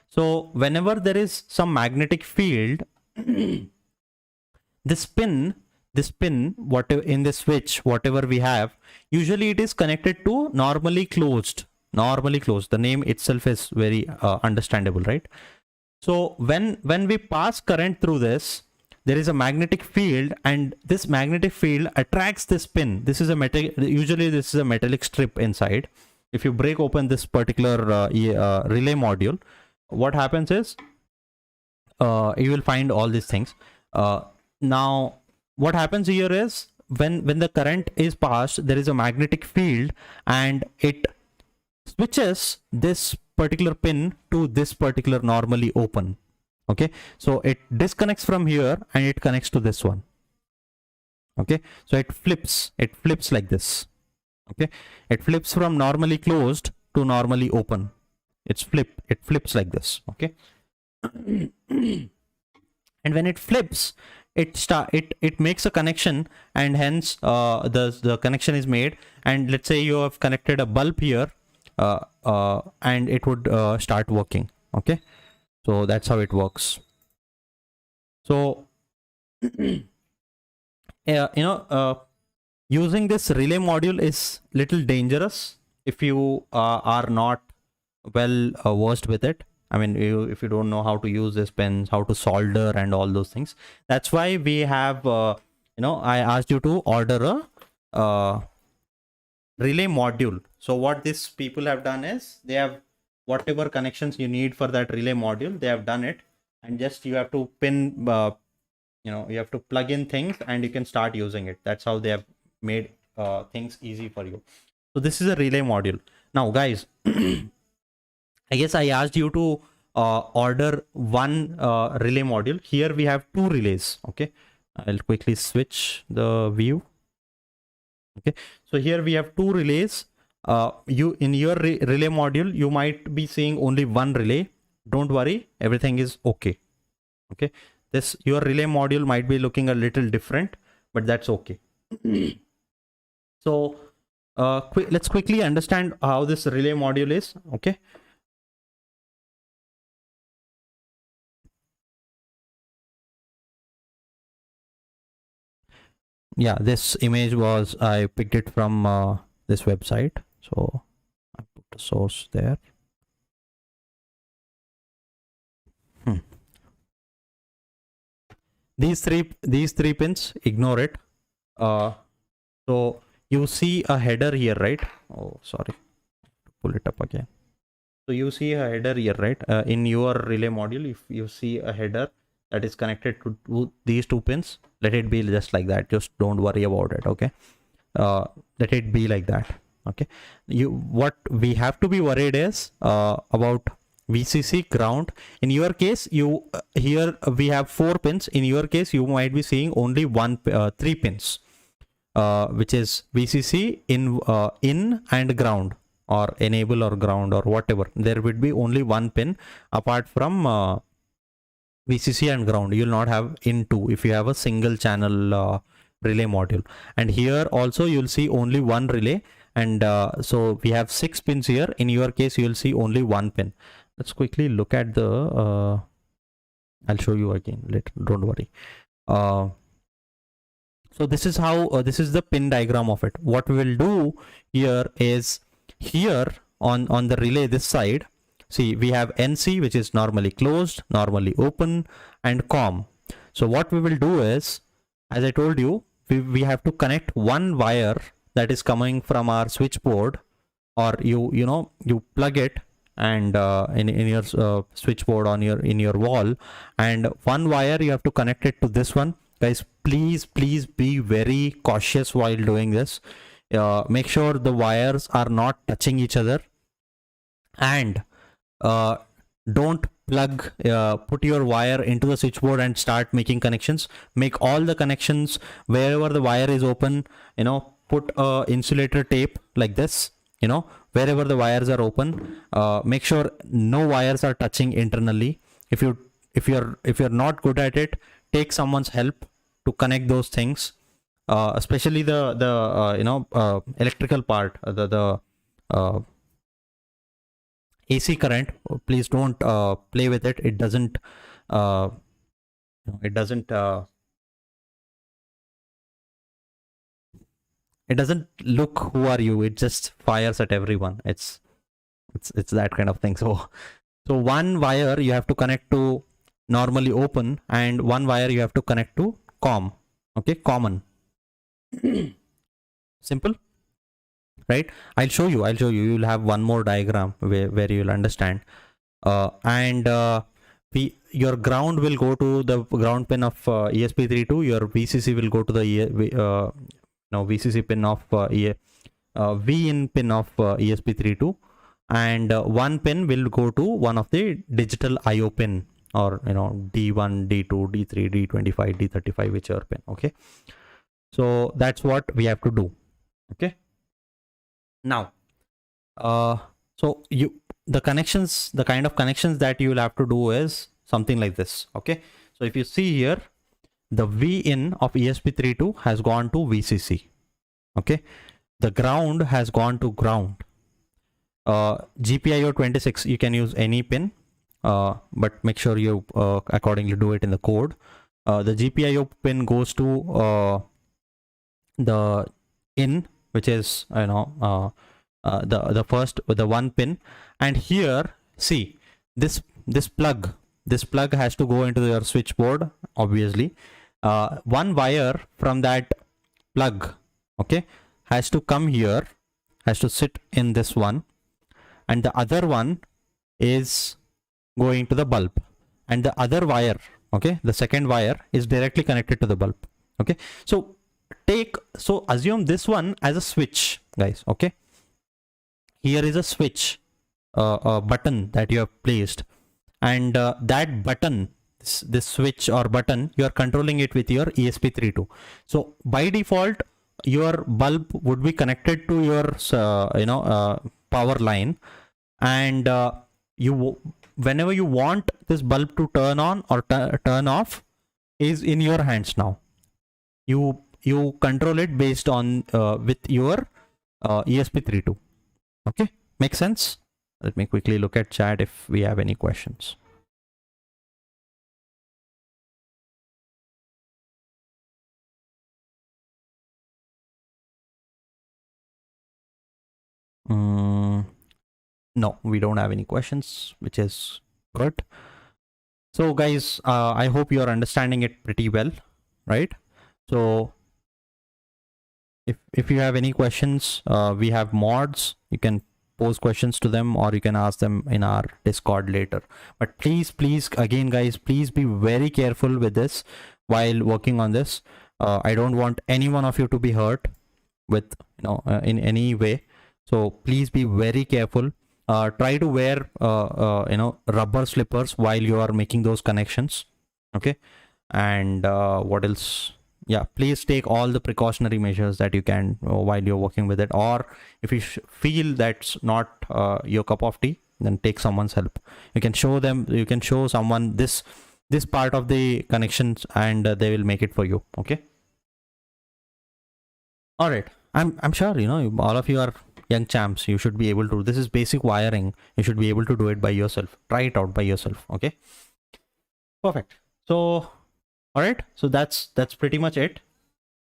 So whenever there is some magnetic field, this pin, whatever in the switch, whatever we have, usually it is connected to normally closed. The name itself is very understandable, right? So when we pass current through this, there is a magnetic field, and this magnetic field attracts this pin. This is usually this is a metallic strip inside. If you break open this particular relay module, what happens is you will find all these things. Now what happens here is when the current is passed, there is a magnetic field, and it switches this particular pin to this particular normally open. Okay, so it disconnects from here and it connects to this one. Okay, so it flips like this. Okay, it flips from normally closed to normally open. It flips like this. Okay. And when it flips, it makes a connection, and hence the connection is made. And let's say you have connected a bulb here, and it would start working. Okay, so that's how it works. So using this relay module is little dangerous if you are not well versed with it. I mean, if you don't know how to use these pins, how to solder and all those things. That's why we have I asked you to order a relay module. So what these people have done is, they have whatever connections you need for that relay module, they have done it, and just you have to pin you have to plug in things and you can start using it. That's how they have made things easy for you. So this is a relay module. Now guys, I guess I asked you to order one relay module. Here we have 2 relays. Okay, I'll quickly switch the view. Okay, so here we have 2 relays. You in your relay module, you might be seeing only 1 relay. Don't worry, everything is okay. Okay, your relay module might be looking a little different, but that's okay. So let's quickly understand how this relay module is. Okay, yeah, this image was, I picked it from this website, so I put the source there. These three pins, ignore it. So you see a header here, right? Oh, sorry, pull it up again. So you see a header here, right? In your relay module, if you see a header that is connected to these 2 pins, let it be just like that. Just don't worry about it. Okay, let it be like that. Okay, what we have to be worried is about VCC ground. In your case, here we have 4 pins. In your case, you might be seeing only 3 pins, which is VCC, in and ground, or enable or ground or whatever. There would be only 1 pin apart from VCC and ground. You will not have in 2 if you have a single channel relay module. And here also you'll see only 1 relay, and so we have 6 pins here. In your case, you'll see only 1 pin. Let's quickly look at the I'll show you again later, don't worry. So this is how this is the pin diagram of it. What we will do here is, here on the relay this side, see, we have NC, which is normally closed, normally open, and COM. So what we will do is, as I told you, we have to connect one wire that is coming from our switchboard, or you plug it and in your switchboard on in your wall, and one wire you have to connect it to this one. Guys, please be very cautious while doing this. Make sure the wires are not touching each other, and don't put your wire into the switchboard and start making connections. Make all the connections wherever the wire is open. Put a insulator tape like this, wherever the wires are open. Make sure no wires are touching internally. If you're not good at it, take someone's help to connect those things, especially the electrical part, the AC current. Please don't play with it. It doesn't look who are you. It just fires at everyone. It's that kind of thing. So one wire you have to connect to normally open, and one wire you have to connect to COM. Okay, common. Simple, right? I'll show you. You'll have one more diagram where you'll understand. Your ground will go to the ground pin of ESP32. Your VCC will go to the VCC pin of VIN pin of ESP32, and one pin will go to one of the digital IO pin, or D1, D2, D3, D25, D35, whichever pin. Okay, so that's what we have to do. Okay, now so the kind of connections that you will have to do is something like this. Okay, so if you see here, the VIN of ESP32 has gone to VCC. Okay, the ground has gone to ground. GPIO 26, you can use any pin, but make sure you accordingly do it in the code. The GPIO pin goes to the in, which is the first, the one pin. And here, see, this plug has to go into your switchboard, obviously. One wire from that plug, okay, has to come here, has to sit in this one, and the other one is going to the bulb, and the other wire, okay, the second wire is directly connected to the bulb. Okay, so assume this one as a switch, guys. Okay, here is a switch, a button that you have placed, and that button, this switch or button, you are controlling it with your ESP32. So by default, your bulb would be connected to your power line, and whenever you want this bulb to turn on or turn off is in your hands now. You control it based on with your ESP32. Okay, makes sense? Let me quickly look at chat if we have any questions. No, we don't have any questions, which is good. So guys, I hope you're understanding it pretty well, right? So if you have any questions, we have mods. You can pose questions to them, or you can ask them in our Discord later. But please, again guys, please be very careful with this while working on this. I don't want any one of you to be hurt with in any way. So please be very careful. Try to wear rubber slippers while you are making those connections. Okay. And what else? Yeah, please take all the precautionary measures that you can while you're working with it. Or if you feel that's not your cup of tea, then take someone's help. You can show them, you can show someone this part of the connections, and they will make it for you. Okay. All right. I'm sure all of you are young champs. You should be able to. This is basic wiring. You should be able to do it by yourself. Try it out by yourself. Okay. Perfect. So, all right. So that's pretty much it.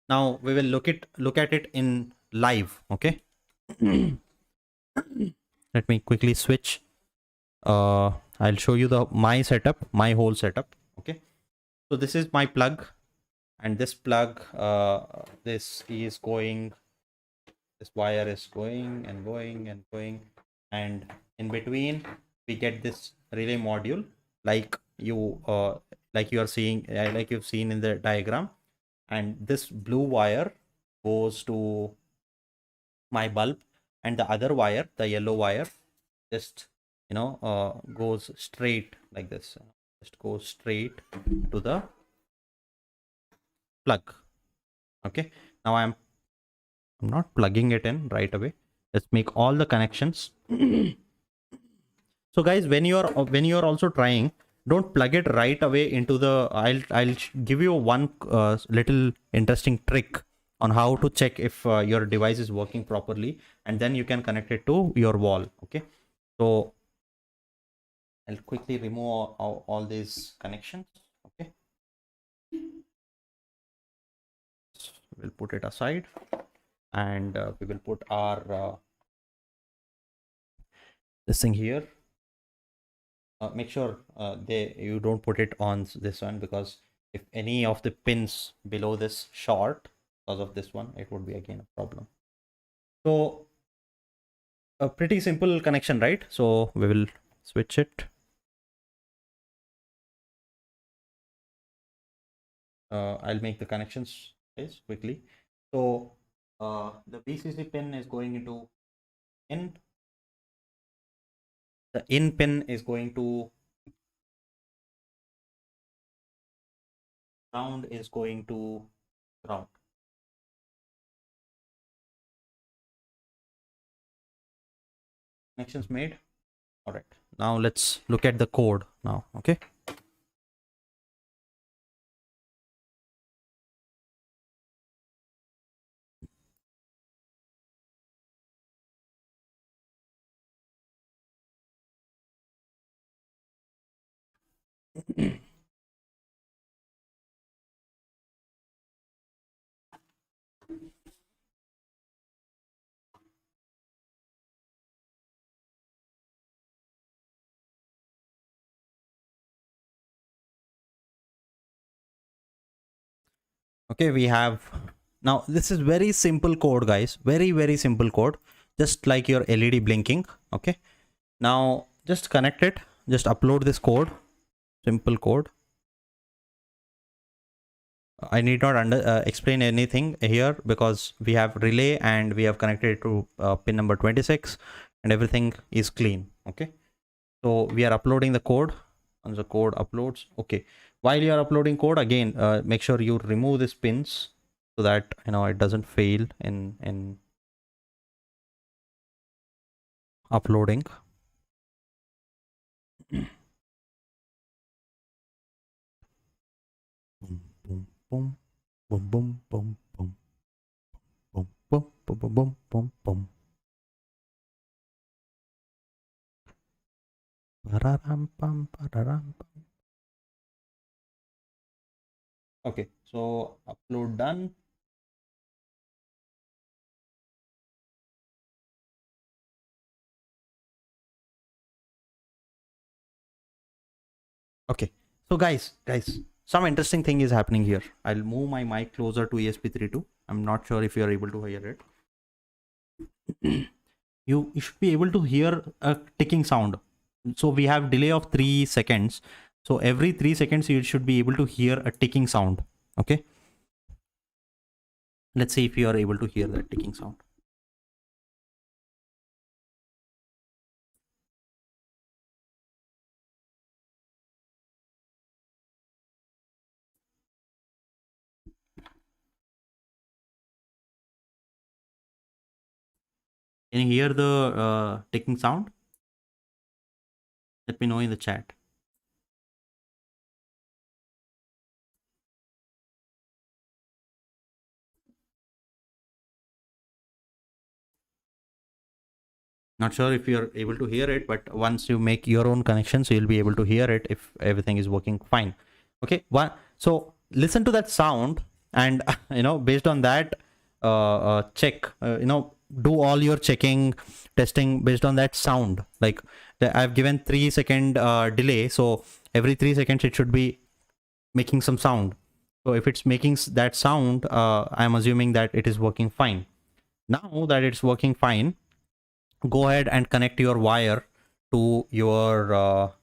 Now we will look at it in live. Okay. Let me quickly switch. I'll show you my setup, my whole setup. Okay. So this is my plug, and this plug, this wire is going and going and going, and in between we get this relay module, like you are seeing, like you've seen in the diagram, and this blue wire goes to my bulb, and the other wire, the yellow wire, just goes straight like this, just goes straight to the plug. Okay, now I'm not plugging it in right away. Let's make all the connections. So guys, when you're also trying, don't plug it right away into the, I'll give you one little interesting trick on how to check if your device is working properly, and then you can connect it to your wall. Okay, so I'll quickly remove all these connections. Okay, so we'll put it aside, and we will put our this thing here. Make sure you don't put it on this one, because if any of the pins below this short because of this one, it would be again a problem. So a pretty simple connection, right? So we will switch it. I'll make the connections guys quickly. So the VCC pin is going into in. The in pin is going to ground, is going to ground. Connections made. All right, now let's look at the code now. Okay. Okay, we have now, this is very simple code guys, very simple code, just like your LED blinking. Okay, now just connect it, just upload this code, simple code. I need not explain anything here, because we have relay and we have connected it to pin number 26, and everything is clean. Okay, so we are uploading the code, and the code uploads. Okay, while you are uploading code, again make sure you remove these pins so that it doesn't fail in uploading. Boom, boom, boom, boom, boom, boom, boom, boom, boom, boom, boom, boom, boom. Okay, so upload done. Okay, so guys, some interesting thing is happening here. I'll move my mic closer to ESP32. I'm not sure if you are able to hear it. You should be able to hear a ticking sound. So we have delay of 3 seconds. So every 3 seconds you should be able to hear a ticking sound. Okay, let's see if you are able to hear that ticking sound. Can you hear the ticking sound? Let me know in the chat. Not sure if you're able to hear it, but once you make your own connection, so you'll be able to hear it if everything is working fine. Okay, so listen to that sound, and based on that, check. Do all your checking, testing based on that sound. Like I've given 3-second delay, so every 3 seconds it should be making some sound. So if it's making that sound, I'm assuming that it is working fine. Now that it's working fine, go ahead and connect your wire to your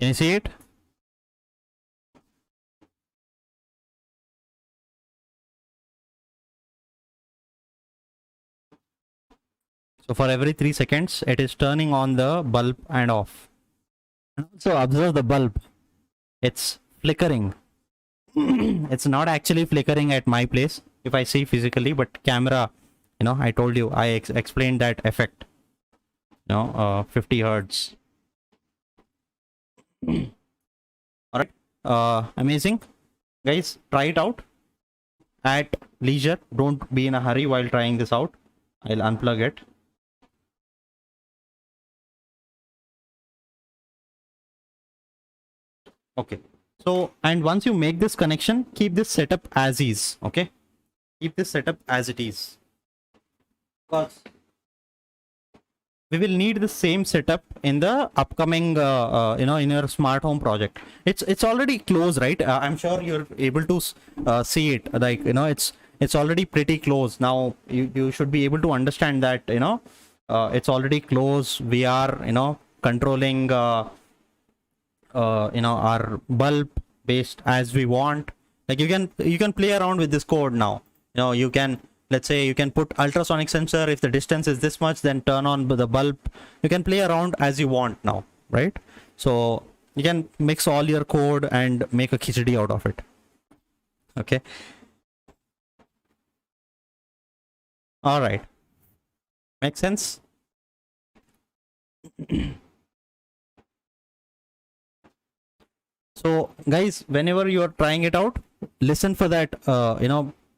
can you see it? So for every 3 seconds, it is turning on the bulb and off. And also observe the bulb. It's flickering. It's not actually flickering at my place if I see physically, but camera, I told you, I explained that effect. 50 hertz. All right. Amazing. Guys, try it out at leisure. Don't be in a hurry while trying this out. I'll unplug it. Okay. So, and once you make this connection, keep this setup as is. Okay. Keep this setup as it is. Because we will need the same setup in the upcoming in your smart home project. It's already close, right? I'm sure you're able to see it, like it's already pretty close. Now you should be able to understand that it's already close. We are controlling our bulb based as we want. Like you can play around with this code now. You can, let's say, you can put ultrasonic sensor. If the distance is this much, then turn on the bulb. You can play around as you want now, right? So you can mix all your code and make a khichdi out of it. Okay. All right. Make sense? So guys, whenever you are trying it out, listen for that,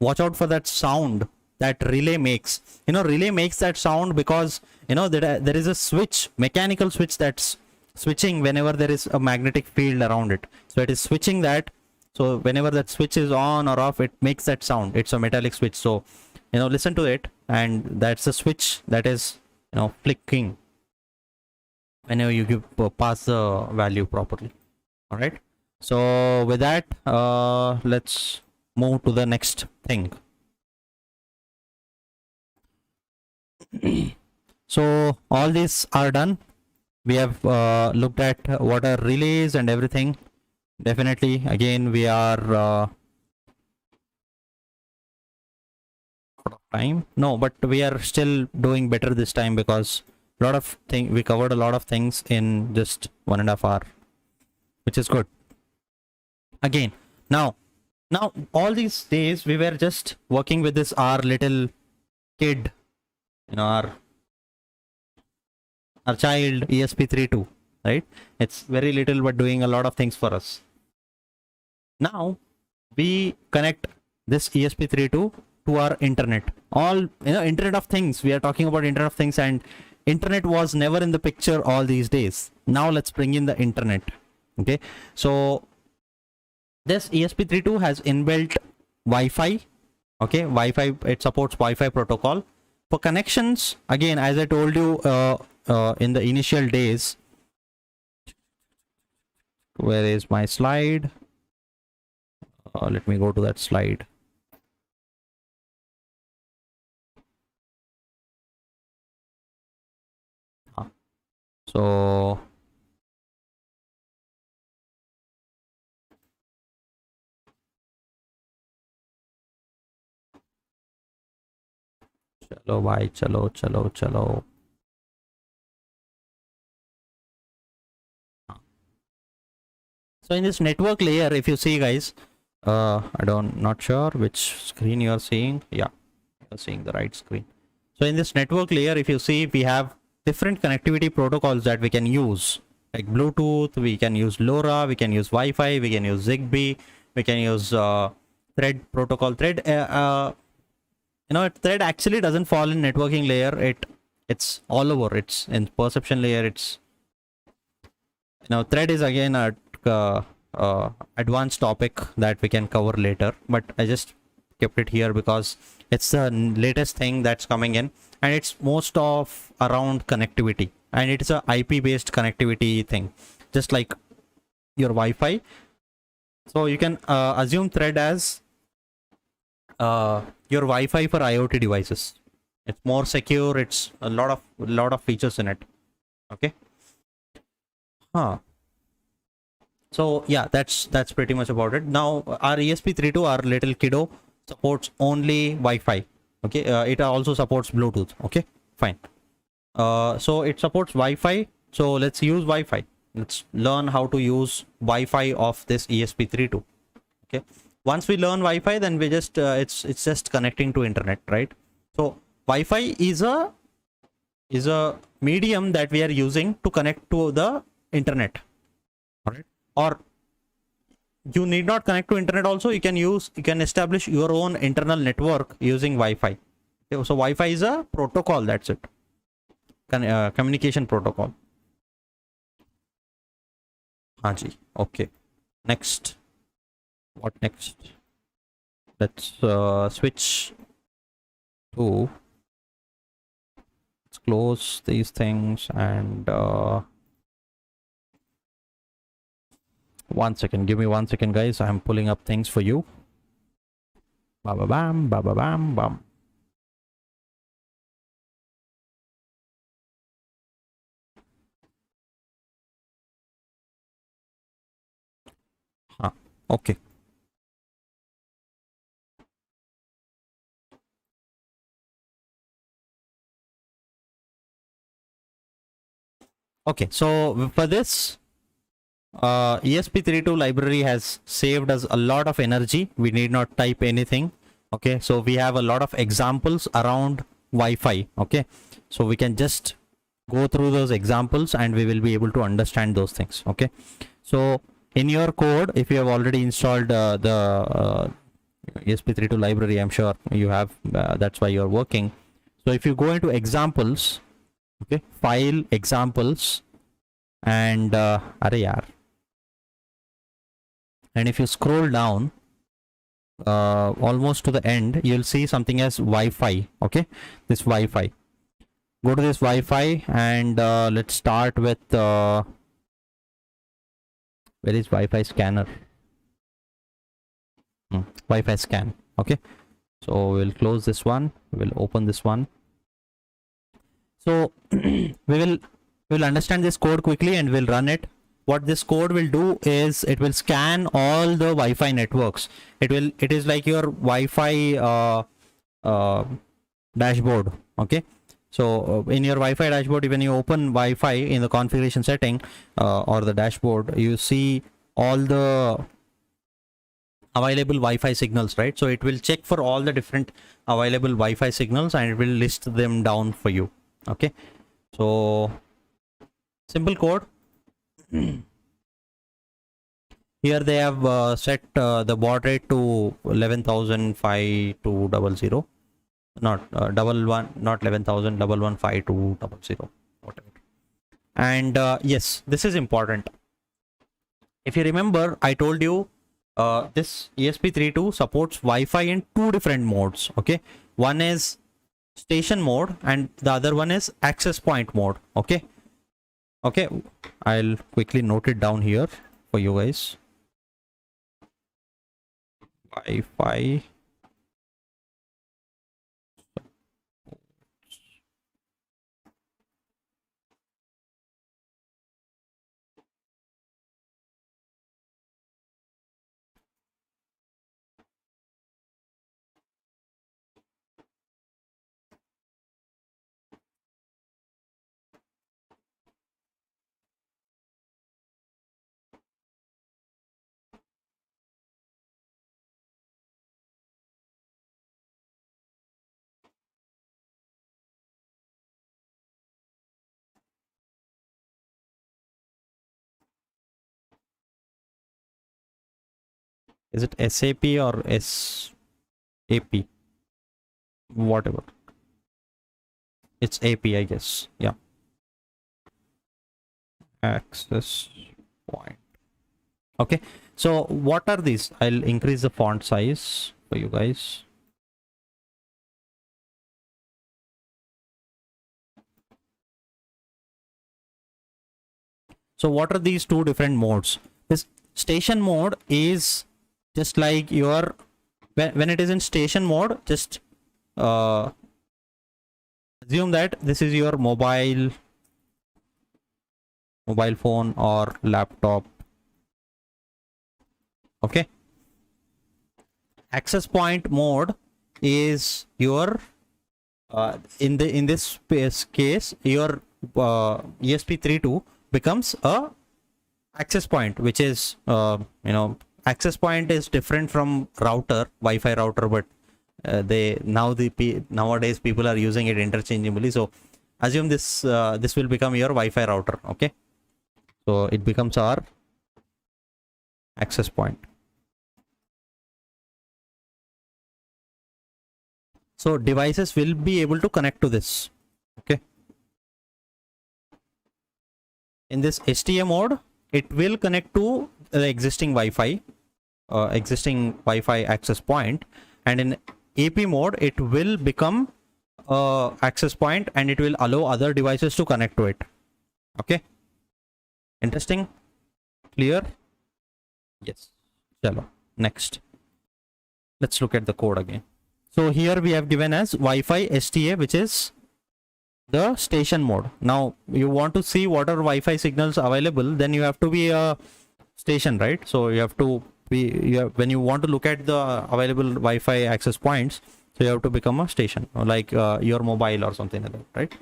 watch out for that sound that relay makes. Relay makes that sound because there is a switch, mechanical switch, that's switching whenever there is a magnetic field around it. So it is switching that. So whenever that switch is on or off, it makes that sound. It's a metallic switch. So listen to it, and that's a switch that is flicking whenever you give pass the value properly. All right. So with that, let's move to the next thing. So all these are done. We have looked at what are relays and everything. Definitely, again, we are out of time. No, but we are still doing better this time because we covered a lot of things in just 1.5 hours, which is good. Again, now all these days we were just working with this our little kid, our child ESP32, right? It's very little but doing a lot of things for us. Now we connect this ESP32 to our internet. All, Internet of Things. We are talking about Internet of Things, and internet was never in the picture all these days. Now let's bring in the internet. Okay, so this ESP32 has inbuilt Wi-Fi. Okay, Wi-Fi, it supports Wi-Fi protocol. For connections, again, as I told you in the initial days, where is my slide? Let me go to that slide. So chalo bhai, chalo. So in this network layer, if you see, guys, not sure which screen you are seeing. Yeah, you're seeing the right screen. So in this network layer, if you see, we have different connectivity protocols that we can use, like Bluetooth, we can use LoRa, we can use Wi-Fi, we can use Zigbee, we can use Thread protocol. Thread, Thread actually doesn't fall in networking layer. It's all over. It's in perception layer. It's, Thread is again a advanced topic that we can cover later, but I just kept it here because it's the latest thing that's coming in, and it's most of around connectivity, and it's a IP based connectivity thing, just like your Wi-Fi. So you can assume Thread as your Wi-Fi for IoT devices. It's more secure. It's a lot of features in it. Okay. So yeah, that's pretty much about it. Now our ESP32, our little kiddo, supports only Wi-Fi. Okay, it also supports Bluetooth. Okay, fine. So it supports Wi-Fi. So let's use Wi-Fi. Let's learn how to use Wi-Fi of this ESP32. Okay. Once we learn Wi-Fi, then we just it's just connecting to internet, right? So Wi-Fi is a medium that we are using to connect to the internet. All right. Or you need not connect to internet also. You can establish your own internal network using Wi-Fi. So Wi-Fi is a protocol. That's it. Communication protocol. Haji. Okay. Next. What next? Let's switch to. Let's close these things and. One second, give me 1 second, guys. I'm pulling up things for you. Ba ba bam, ba ba bam, bam. Okay. Okay, so for this, ESP32 library has saved us a lot of energy. We need not type anything. Okay, so we have a lot of examples around Wi-Fi. Okay, so we can just go through those examples and we will be able to understand those things. Okay, so in your code, if you have already installed the ESP32 library, I'm sure you have, that's why you're working. So if you go into examples, okay, file examples, and and if you scroll down almost to the end, you'll see something as Wi-Fi. Okay, this Wi-Fi. Go to this Wi-Fi and let's start with where is Wi-Fi scanner? Wi-Fi scan. Okay, so we'll close this one. We'll open this one. So we will understand this code quickly and we'll run it. What this code will do is it will scan all the Wi-Fi networks. It is like your Wi-Fi dashboard. Okay, so in your Wi-Fi dashboard, when you open Wi-Fi in the configuration setting or the dashboard, you see all the available Wi-Fi signals, right? So it will check for all the different available Wi-Fi signals and it will list them down for you. Okay, so simple code. Here they have set the baud rate to 11,520, not not 11,000, 11,520, whatever. And yes, this is important. If you remember, I told you this ESP32 supports Wi-Fi in two different modes. Okay, one is station mode and the other one is access point mode. Okay, I'll quickly note it down here for you guys. Wi-Fi is it SAP or SAP? Whatever. It's AP, I guess. Yeah. Access point. Okay. So what are these? I'll increase the font size for you guys. So what are these two different modes? This station mode is just like your, when it is in station mode, just assume that this is your mobile phone or laptop. Okay. Access point mode is your in this case your ESP32 becomes a access point, which is access point is different from router, Wi-Fi router, but nowadays people are using it interchangeably. So assume this will become your Wi-Fi router. Okay, so it becomes our access point. So devices will be able to connect to this. Okay, in this STA mode, it will connect to the existing Wi-Fi access point, and in AP mode it will become access point and it will allow other devices to connect to it. Okay, interesting, clear? Yes. Chalo, next let's look at the code again. So here we have given as Wi-Fi STA, which is the station mode. Now you want to see what are Wi-Fi signals available, then you have to be a station, right? So you have to be, when you want to look at the available Wi-Fi access points, so you have to become a station, like your mobile or something like that, right?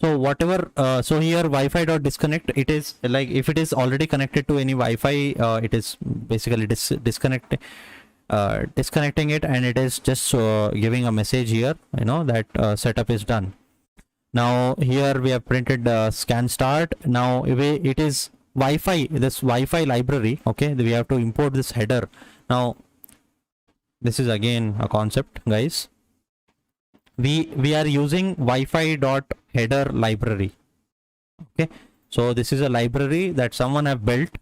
So whatever, so here Wi-Fi dot disconnect, it is like if it is already connected to any Wi-Fi, it is basically disconnecting it, and it is just giving a message here, that setup is done. Now here we have printed scan start. Now it is Wi-Fi, this Wi-Fi library. Okay, we have to import this header. Now this is again a concept, guys. We are using Wi-Fi dot header library. Okay, so this is a library that someone have built.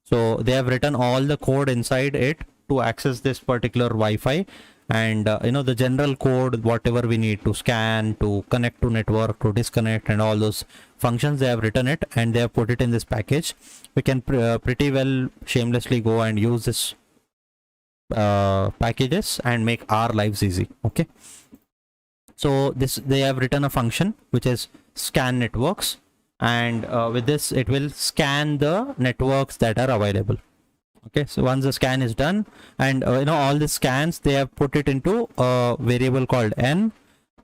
So they have written all the code inside it to access this particular Wi-Fi, and the general code, whatever we need to scan, to connect to network, to disconnect, and all those functions, they have written it and they have put it in this package. We can pretty well shamelessly go and use this packages and make our lives easy. Okay, so they have written a function which is scan networks, and with this it will scan the networks that are available. Okay, so once the scan is done, and all the scans, they have put it into a variable called n,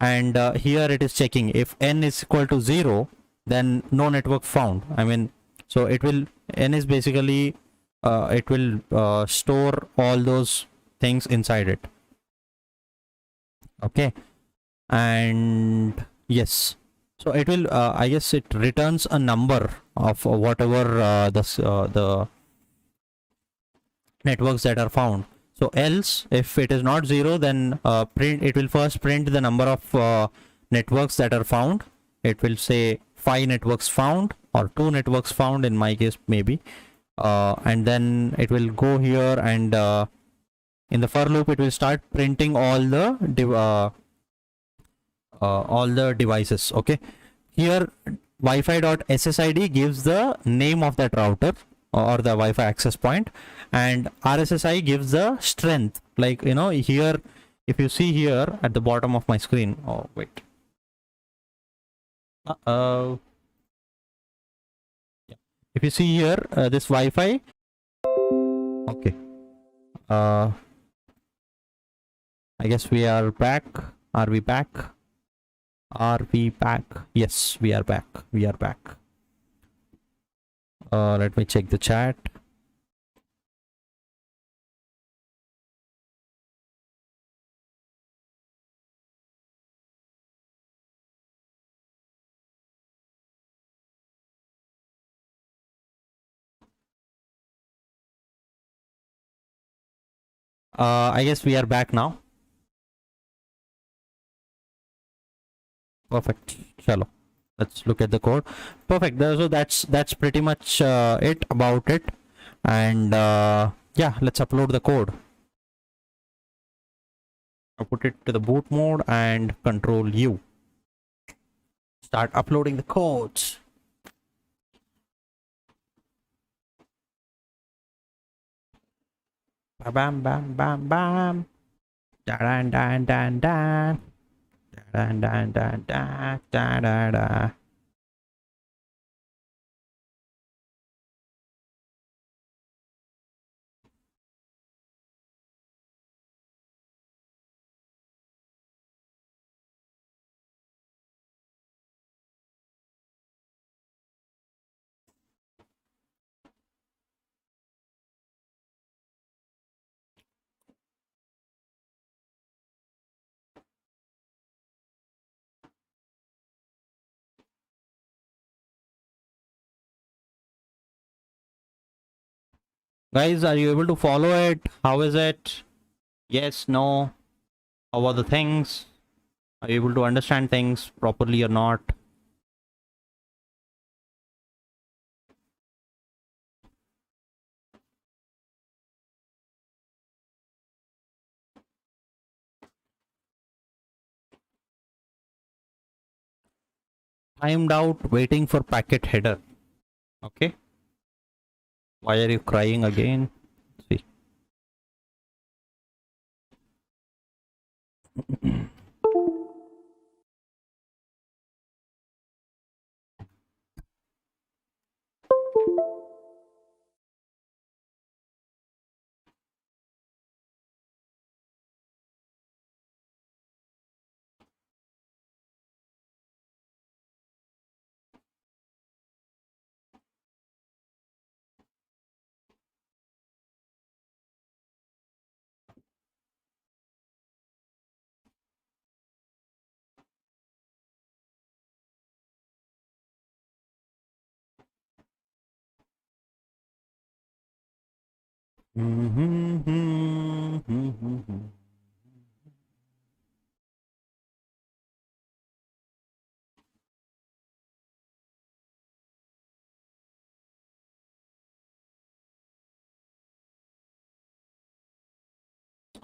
and here it is checking if n is equal to 0, then no network found. I mean, so it will, n is basically it will store all those things inside it. Okay, and yes, So it will, I guess it returns a number of whatever the networks that are found. So else, if it is not 0, then it will first print the number of networks that are found. It will say 5 networks found or 2 networks found in my case maybe, and then it will go here and in the for loop it will start printing all the devices. Okay, here Wi-Fi.ssid gives the name of that router or the Wi-Fi access point, and RSSI gives the strength. Like, you know, here if you see here at the bottom of my screen, oh wait, yeah. If you see here this Wi-Fi, okay, I guess we are back. Are we back? Are we back? Yes, we are back. We are back. Let me check the chat. I guess we are back now. Perfect. Chalo. Let's look at the code. Perfect. So that's pretty much it about it. And yeah, let's upload the code. I'll put it to the boot mode and Control U. Start uploading the codes. Bam bam bam bam. Dan dan dan dan. Dan dan dan dan da da da. Guys, are you able to follow it? How is it? Yes, no. How are the things? Are you able to understand things properly or not? Timed out, waiting for packet header. Okay. Why are you crying again? See.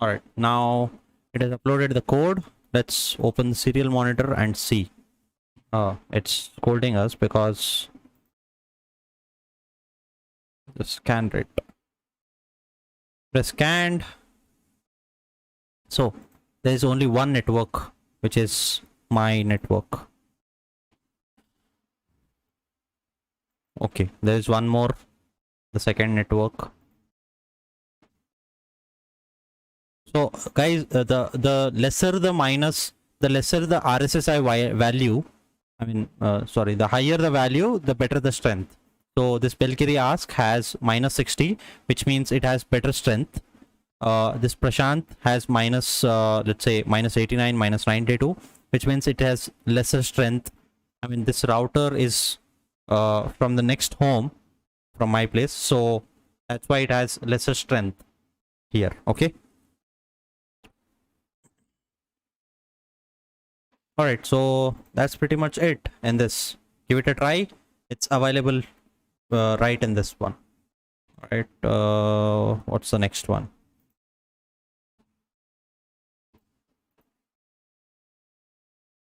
All right, now it has uploaded the code. Let's open the serial monitor and see. It's scolding us because the scan rate. Press scanned. So there is only one network, which is my network. Okay, there is one more, the second network. So guys, the lesser the minus, the lesser the RSSI value, I mean, sorry, the higher the value, the better the strength. So this Belkeri ask has -60, which means it has better strength. This Prashant has let's say -89, -92, which means it has lesser strength I mean, this router is from the next home from my place, so that's why it has lesser strength here. Okay. All right, so that's pretty much it in this. Give it a try. It's available right in this one. All right, what's the next one?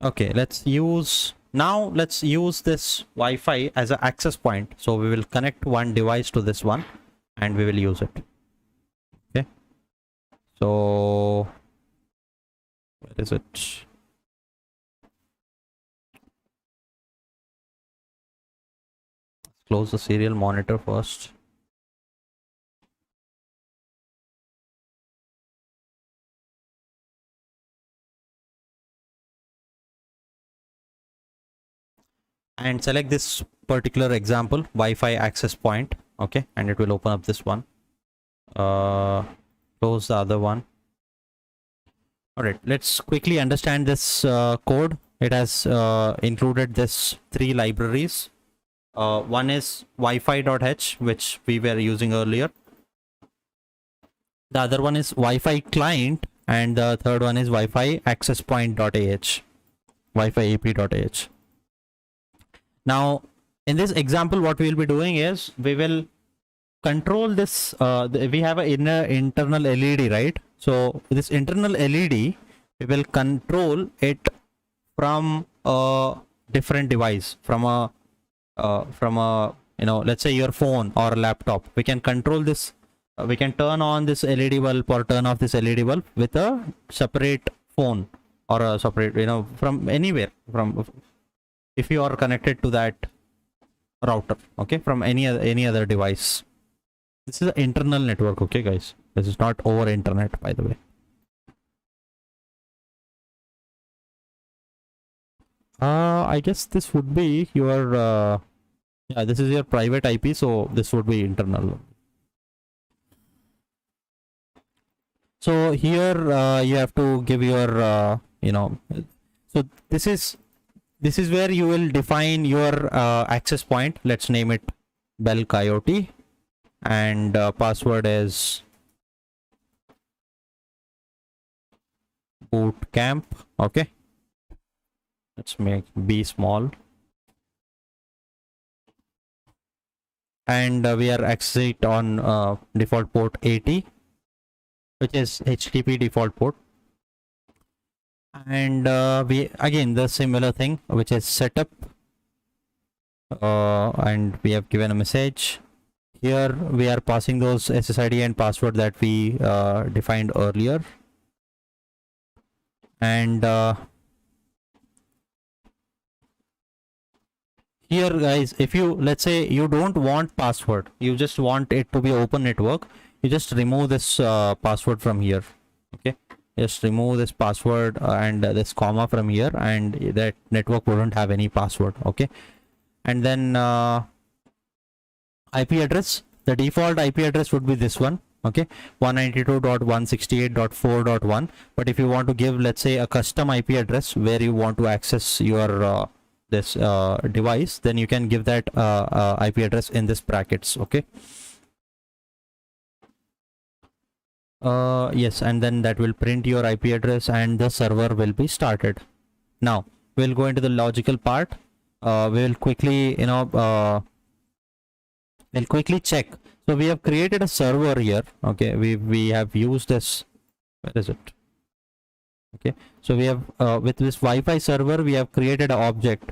Okay, let's use this Wi-Fi as an access point. So we will connect one device to this one and we will use it. Okay, so where is it? Close the serial monitor first. And select this particular example, Wi-Fi access point. Okay, and it will open up this one. Close the other one. All right, let's quickly understand this code. It has included this 3 libraries. One is Wi-Fi.h, which we were using earlier. The other one is Wi-Fi client, and the third one is Wi-Fi access point.ah, Wi-Fi ap.ah. Now, in this example, what we will be doing is we will control this. We have an internal LED, right? So this internal LED, we will control it from a different device, from a let's say your phone or a laptop. We can control this. We can turn on this LED bulb or turn off this LED bulb with a separate phone or a separate, from anywhere, from if you are connected to that router, okay, from any other device. This is an internal network, okay guys, this is not over internet, by the way. I guess this would be your yeah, this is your private IP, so this would be internal. So here you have to give your so this is where you will define your access point. Let's name it BelkIoT, and password is boot camp. Okay, let's make B small, and we are accessing it on default port 80, which is HTTP default port. And we again the similar thing, which is setup, and we have given a message. Here we are passing those SSID and password that we defined earlier. And here guys, if you, let's say you don't want password, you just want it to be open network, you just remove this password from here. Okay, just remove this password and this comma from here, and that network wouldn't have any password. Okay, and then IP address, the default IP address would be this one. Okay, 192.168.4.1. but if you want to give, let's say, a custom IP address where you want to access your this device, then you can give that IP address in this brackets. Okay, yes, and then that will print your IP address and the server will be started. Now we'll go into the logical part. We will quickly we'll quickly check. So we have created a server here. Okay, we have used this, where is it? Okay, so we have with this Wi-Fi server we have created an object,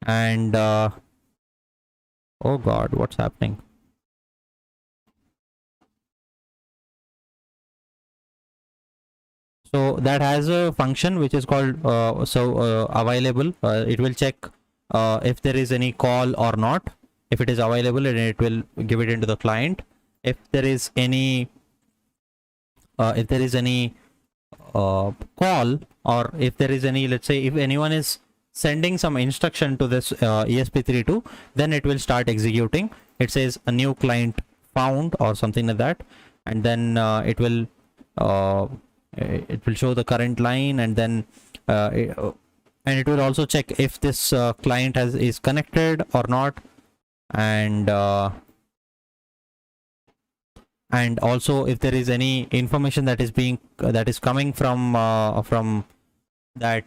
and oh god, what's happening? So that has a function which is called available. It will check if there is any call or not. If it is available, and it will give it into the client. If there is any call, or if there is any, let's say if anyone is sending some instruction to this ESP32, then it will start executing. It says a new client found or something like that, and then it will show the current line, and then and it will also check if this client is connected or not, and also if there is any information that is being that is coming from that,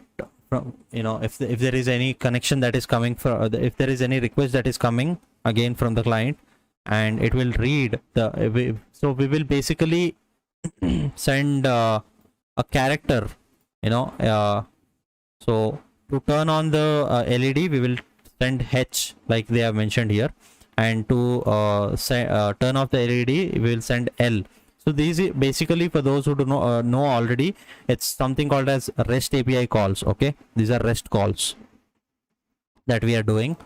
from, you know, if there is any connection that is coming from, if there is any request that is coming again from the client, and it will read the so we will basically send a character, you know, so to turn on the LED we will send H like they have mentioned here, and to turn off the LED we will send L. So these basically, for those who do know already, it's something called as REST API calls. Okay, these are REST calls that we are doing.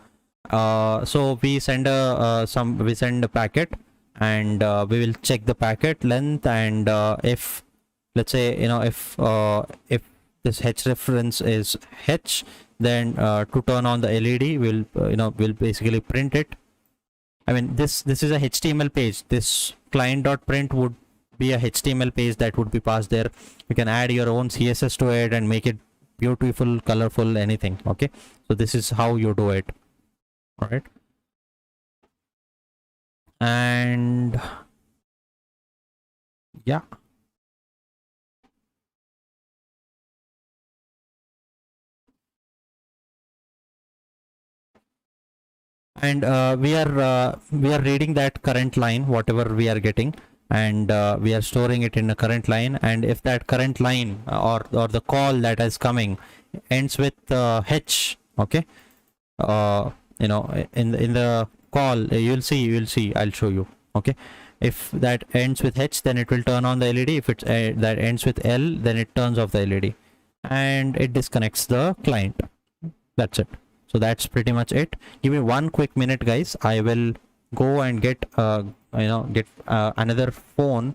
So we send we send a packet, and we will check the packet length, and if, let's say, you know, if this H reference is H, then to turn on the LED we'll you know, we'll basically print it. I mean, this is a HTML page. This client.print would be a HTML page that would be passed there. You can add your own CSS to it and make it beautiful, colorful, anything. Okay, so this is how you do it. All right, and yeah, and we are reading that current line, whatever we are getting, and we are storing it in a current line. And if that current line or the call that is coming ends with H, okay, you know, in the call you'll see, I'll show you. Okay, if that ends with H, then it will turn on the LED. If it's that ends with L, then it turns off the LED and it disconnects the client. That's it. So that's pretty much it. Give me 1 quick minute, guys. I will go and get you know, get another phone.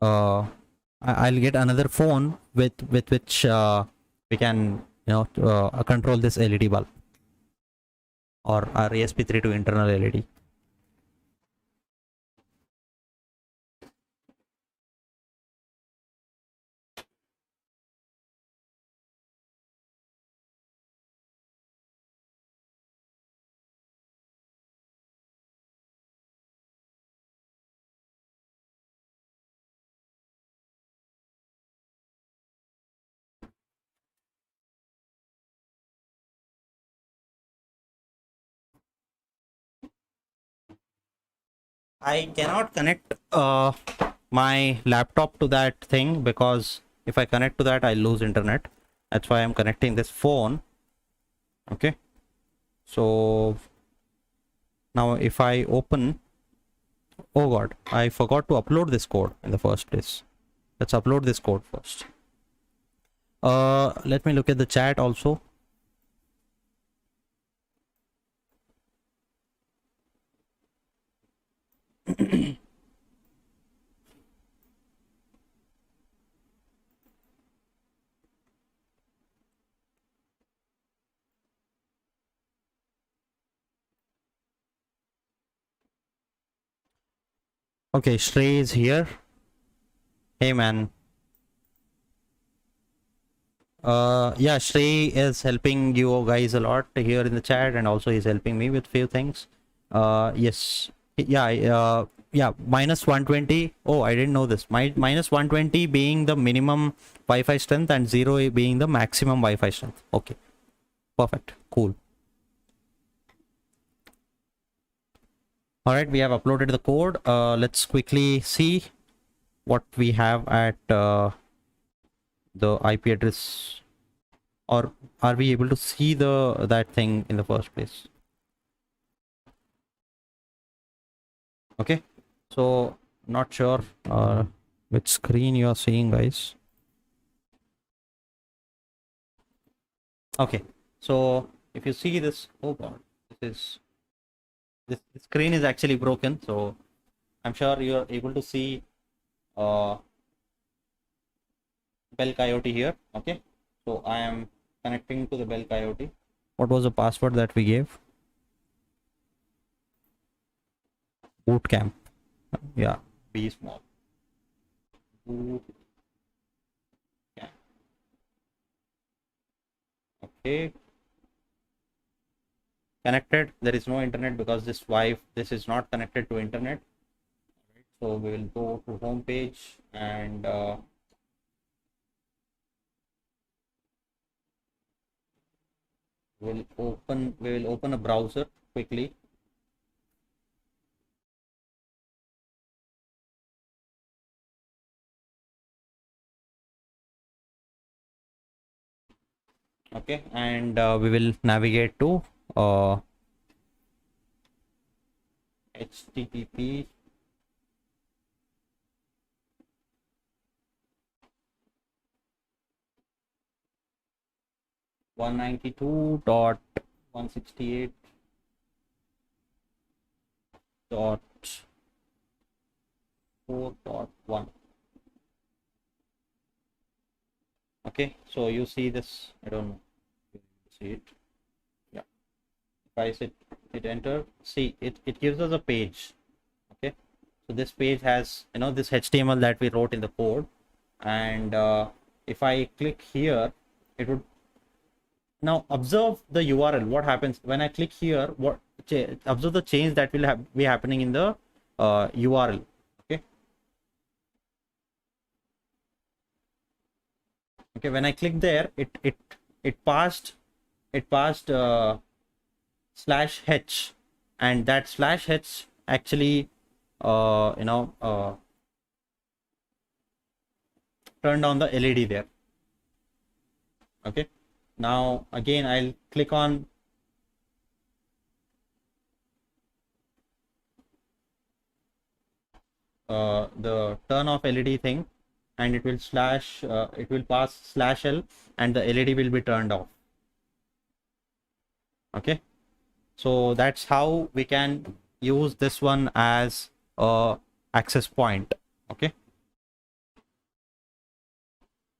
I'll get another phone with which we can, you know, control this LED bulb, or our ESP32 internal LED. I cannot connect my laptop to that thing, because if I connect to that I lose internet. That's why I'm connecting this phone. Okay, so now if I open, oh god, I forgot to upload this code in the first place. Let's upload this code first. Let me look at the chat also. Okay, Shrey is here. Hey man. Yeah, Shrey is helping you guys a lot here in the chat, and also he's helping me with few things. Yes, yeah, yeah, minus 120. Oh, I didn't know this. Minus 120 being the minimum Wi-Fi strength and 0 being the maximum Wi-Fi strength. Okay, perfect, cool. All right, we have uploaded the code. Let's quickly see what we have at the IP address, or are we able to see that thing in the first place? Okay, so not sure which screen you are seeing, guys. Okay, so if you see this, oh god, this screen is actually broken, so I'm sure you are able to see BelkIoT here. Okay, so I am connecting to the BelkIoT. What was the password that we gave? Boot Camp. Yeah, B small. Boot camp. Okay. Connected. There is no internet because this is not connected to internet. So we will go to home page and we will open a browser quickly. Okay, and we will navigate to http .192.168 dot 4.1. Okay, so you see this, I don't know, see it. Yeah, if I hit enter, see it gives us a page. Okay, so this page has, you know, this HTML that we wrote in the code, and if I click here, it would now observe the URL. What happens when I click here? Observe the change that will be happening in the URL. Okay, okay, when I click there, it passed slash h, and that slash h actually turned on the LED there. Okay, now again I'll click on the turn off LED thing, and it will pass slash L, and the LED will be turned off. Okay, so that's how we can use this one as a access point. Okay,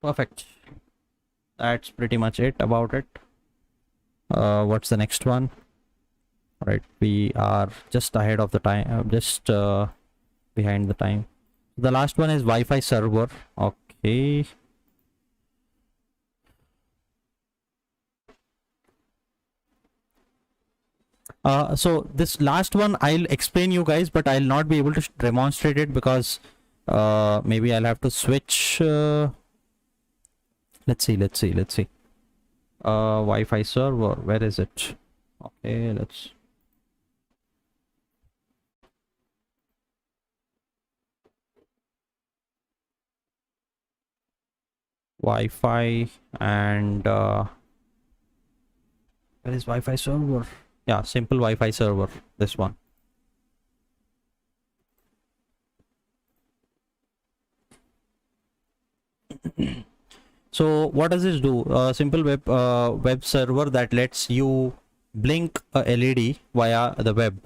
perfect. That's pretty much it about it. What's the next one? All right, we are just ahead of the time, just behind the time. The last one is Wi-Fi server. Okay, so this last one I'll explain you guys, but I'll not be able to demonstrate it because maybe I'll have to switch. Let's see. Wi-Fi server, where is it? Okay, let's Wi-Fi, and where is Wi-Fi server? Yeah, simple Wi-Fi server, this one. So what does this do? Simple web server that lets you blink a LED via the web.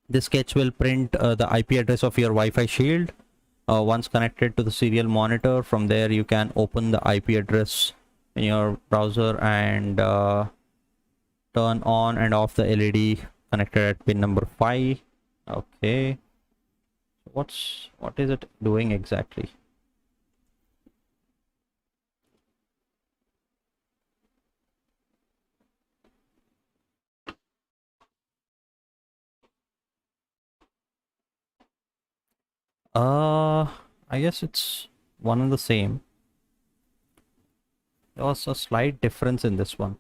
This sketch will print the IP address of your Wi-Fi shield. Once connected to the serial monitor, from there you can open the IP address in your browser and turn on and off the LED connected at pin number 5. Okay, what is it doing exactly? I guess it's one and the same. There was a slight difference in this one.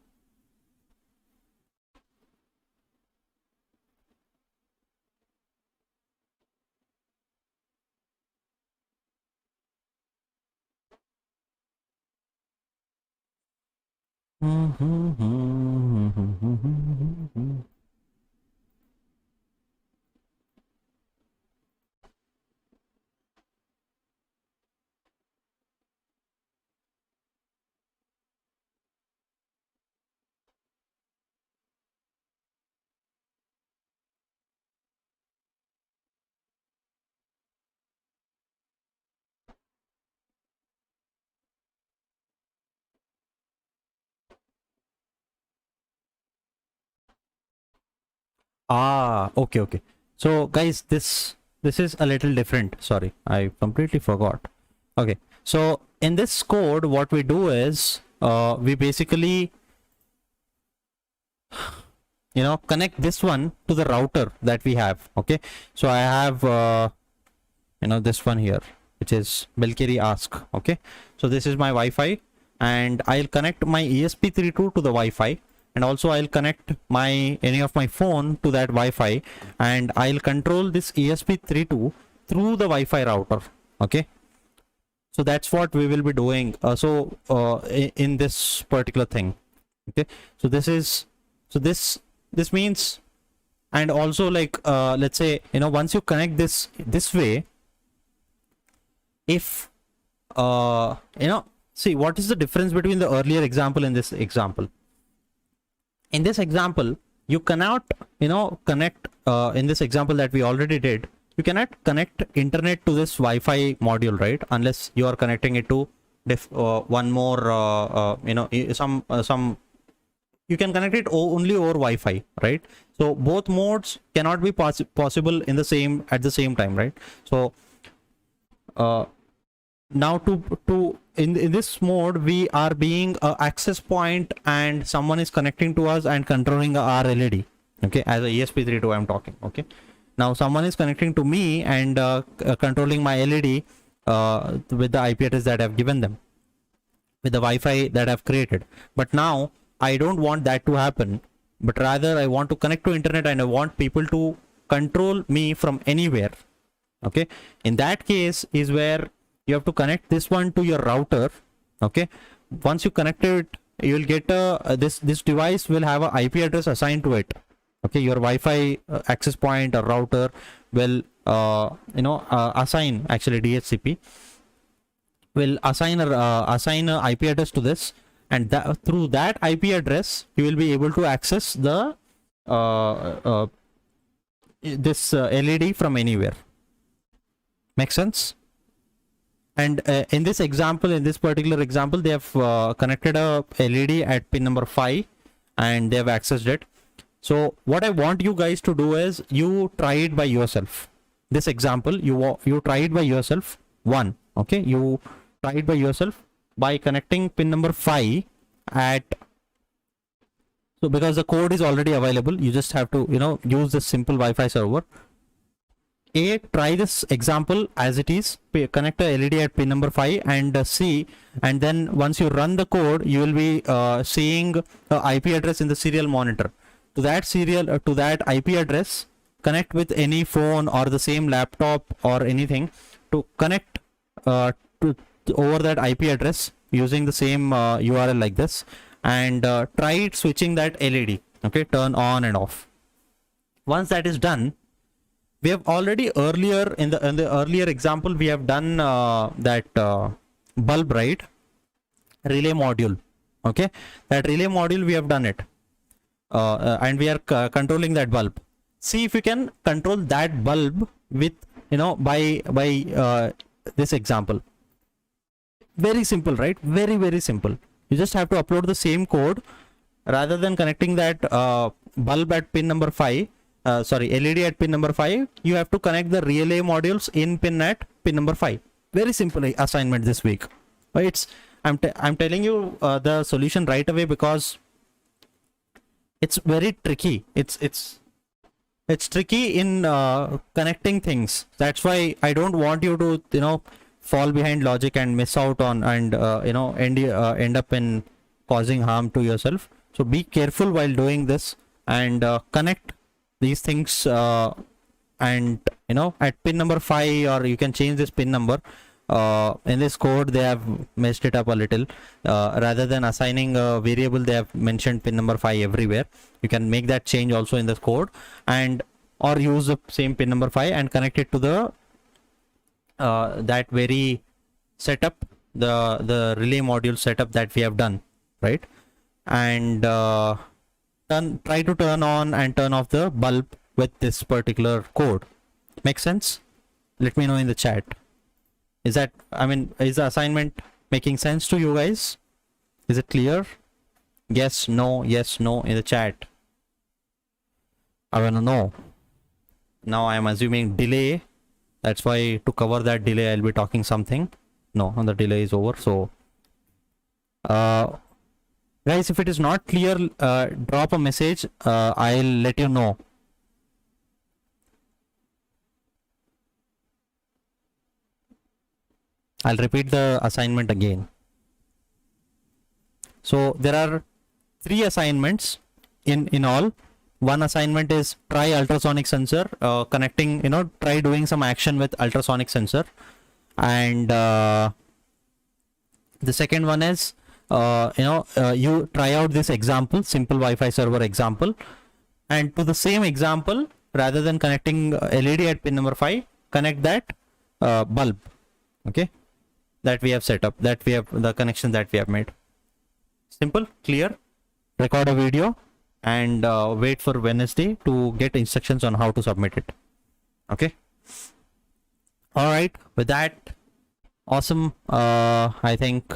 Okay. So guys, this this is a little different. Sorry, I completely forgot. Okay, so in this code, what we do is we basically, you know, connect this one to the router that we have. Okay, so I have you know, this one here, which is Belkeri Ask. Okay, so this is my Wi-Fi, and I'll connect my ESP32 to the Wi-Fi, and also I'll connect any of my phone to that Wi-Fi, and I'll control this ESP32 through the Wi-Fi router. Okay, so that's what we will be doing in this particular thing. Okay, so this means, and also like let's say, you know, once you connect this way, if you know, see, what is the difference between the earlier example and this example? In this example, you cannot, you know, connect in this example that we already did, you cannot connect internet to this Wi-Fi module, right? Unless you are connecting it to one more you know, some you can connect it only over Wi-Fi, right? So both modes cannot be possible at the same time, right? So now in this mode, we are being a access point, and someone is connecting to us and controlling our LED. Okay, as a ESP32 I'm talking. Okay, now someone is connecting to me and controlling my LED with the IP address that I've given them, with the Wi-Fi that I've created. But now I don't want that to happen, but rather I want to connect to internet, and I want people to control me from anywhere. Okay, in that case is where you have to connect this one to your router. Okay, once you connect it, you will get this device will have a IP address assigned to it. Okay, your Wi-Fi access point or router will you know, assign, actually DHCP will assign a IP address to this, and through that IP address you will be able to access the this LED from anywhere. Make sense? And in this example, in this particular example, they have connected a LED at pin number 5, and they have accessed it. So what I want you guys to do is, you try it by yourself. This example, you try it by yourself. Okay, you try it by yourself by connecting pin number 5 at, so because the code is already available, you just have to, you know, use this simple Wi-Fi server. Try this example as it is, connect a LED at pin number 5 and see, and then once you run the code, you will be seeing the IP address in the serial monitor. To that IP address, connect with any phone or the same laptop or anything to connect over that IP address using the same URL like this, and try switching that LED. Okay, turn on and off. Once that is done, we have already earlier in the earlier example, we have done that bulb, right? Relay module. Okay, that relay module we have done it, and we are controlling that bulb. See if you can control that bulb with, you know, by this example. Very simple, right? Very simple. You just have to upload the same code. Rather than connecting that bulb at pin number 5, LED at pin number 5, you have to connect the relay modules in pin at pin number 5. Very simple assignment this week. I'm telling you the solution right away, because it's very tricky. It's tricky in connecting things. That's why I don't want you to, you know, fall behind logic and miss out on, and you know, end up in causing harm to yourself. So be careful while doing this, and connect these things, and you know, at pin number 5, or you can change this pin number. In this code they have messed it up a little. Rather than assigning a variable, they have mentioned pin number 5 everywhere. You can make that change also in the code, and or use the same pin number 5 and connect it to the that very setup, the relay module setup that we have done, right? And try to turn on and turn off the bulb with this particular code. Make sense? Let me know in the chat. Is that, I mean, is the assignment making sense to you guys? Is it clear? Yes, no in the chat. I wanna know. Now I am assuming delay That's why to cover that delay, I'll be talking something. No, the delay is over. So, guys, if it is not clear, drop a message. I'll let you know. I'll repeat the assignment again. So there are 3 assignments in all. One assignment is try ultrasonic sensor, connecting, try doing some action with ultrasonic sensor. And the second one is, you try out this example, simple Wi-Fi server example. And to the same example, rather than connecting LED at pin number 5, connect that bulb, okay, that we have set up, that we have the connection that we have made. Simple, clear. Record a video and wait for Wednesday to get instructions on how to submit it. Okay. All right. With that, awesome. I think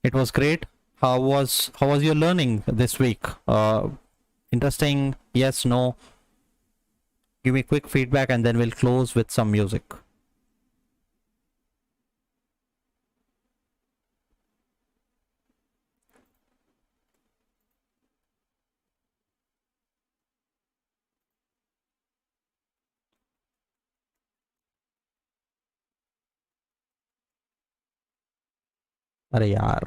it was great. How was your learning this week? Interesting? Yes, no? Give me quick feedback and then we'll close with some music. अरे यार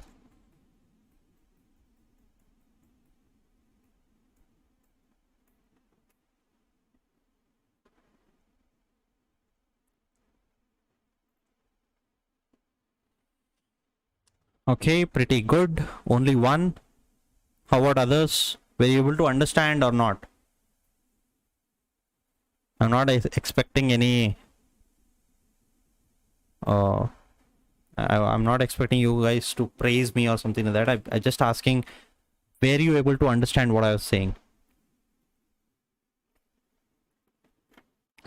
okay, pretty good. Only one. How about others? Were you able to understand or not? I'm not expecting any I'm not expecting you guys to praise me or something like that. I'm just asking, were you able to understand what I was saying?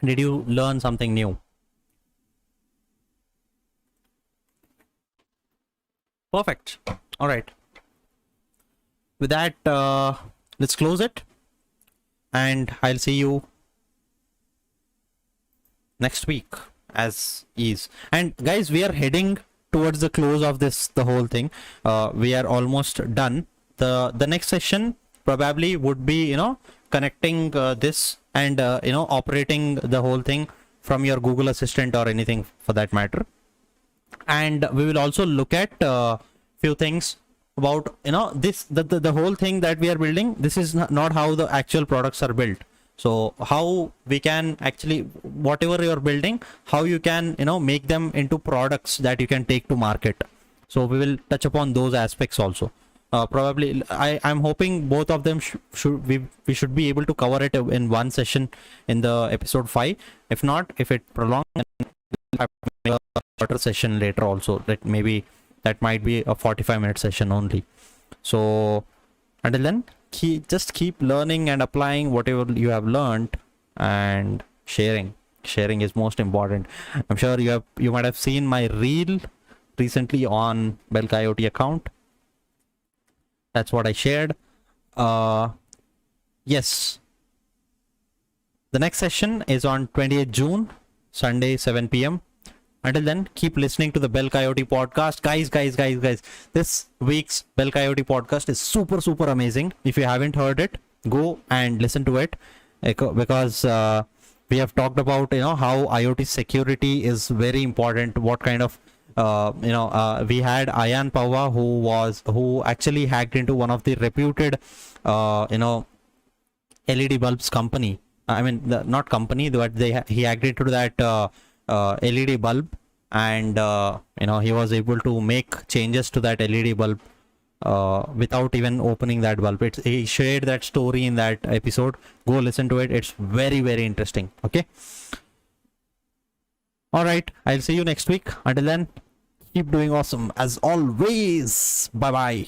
Did you learn something new? Perfect. All right. With that, let's close it. And I'll see you next week as is. And guys, we are heading towards the close of the whole thing. We are almost done. The next session probably would be connecting this and operating the whole thing from your Google Assistant or anything for that matter. And we will also look at few things about this the whole thing that we are building. This is not how the actual products are built. So how we can actually, whatever you're building, how you can make them into products that you can take to market. So we will touch upon those aspects also. Probably I'm hoping both of them we should be able to cover it in one session in the episode 5. If not, if it prolongs, we'll have to make a shorter session later also. That might be a 45-minute session only. So until then, just keep learning and applying whatever you have learned, and sharing is most important. I'm sure you might have seen my reel recently on BelkIoT account. That's what I shared. Yes, the next session is on 28th June, Sunday, 7 p.m. Until then, keep listening to the BelkIoT podcast. Guys, this week's BelkIoT podcast is super amazing. If you haven't heard it, go and listen to it, because we have talked about how IoT security is very important. What kind of we had Ayan Pava, who actually hacked into one of the reputed LED bulbs company. I mean, not company, but he hacked into that LED bulb, and he was able to make changes to that LED bulb without even opening that bulb. He shared that story in that episode. Go listen to it. It's very interesting. Okay, all right, I'll see you next week. Until then, keep doing awesome as always. Bye bye.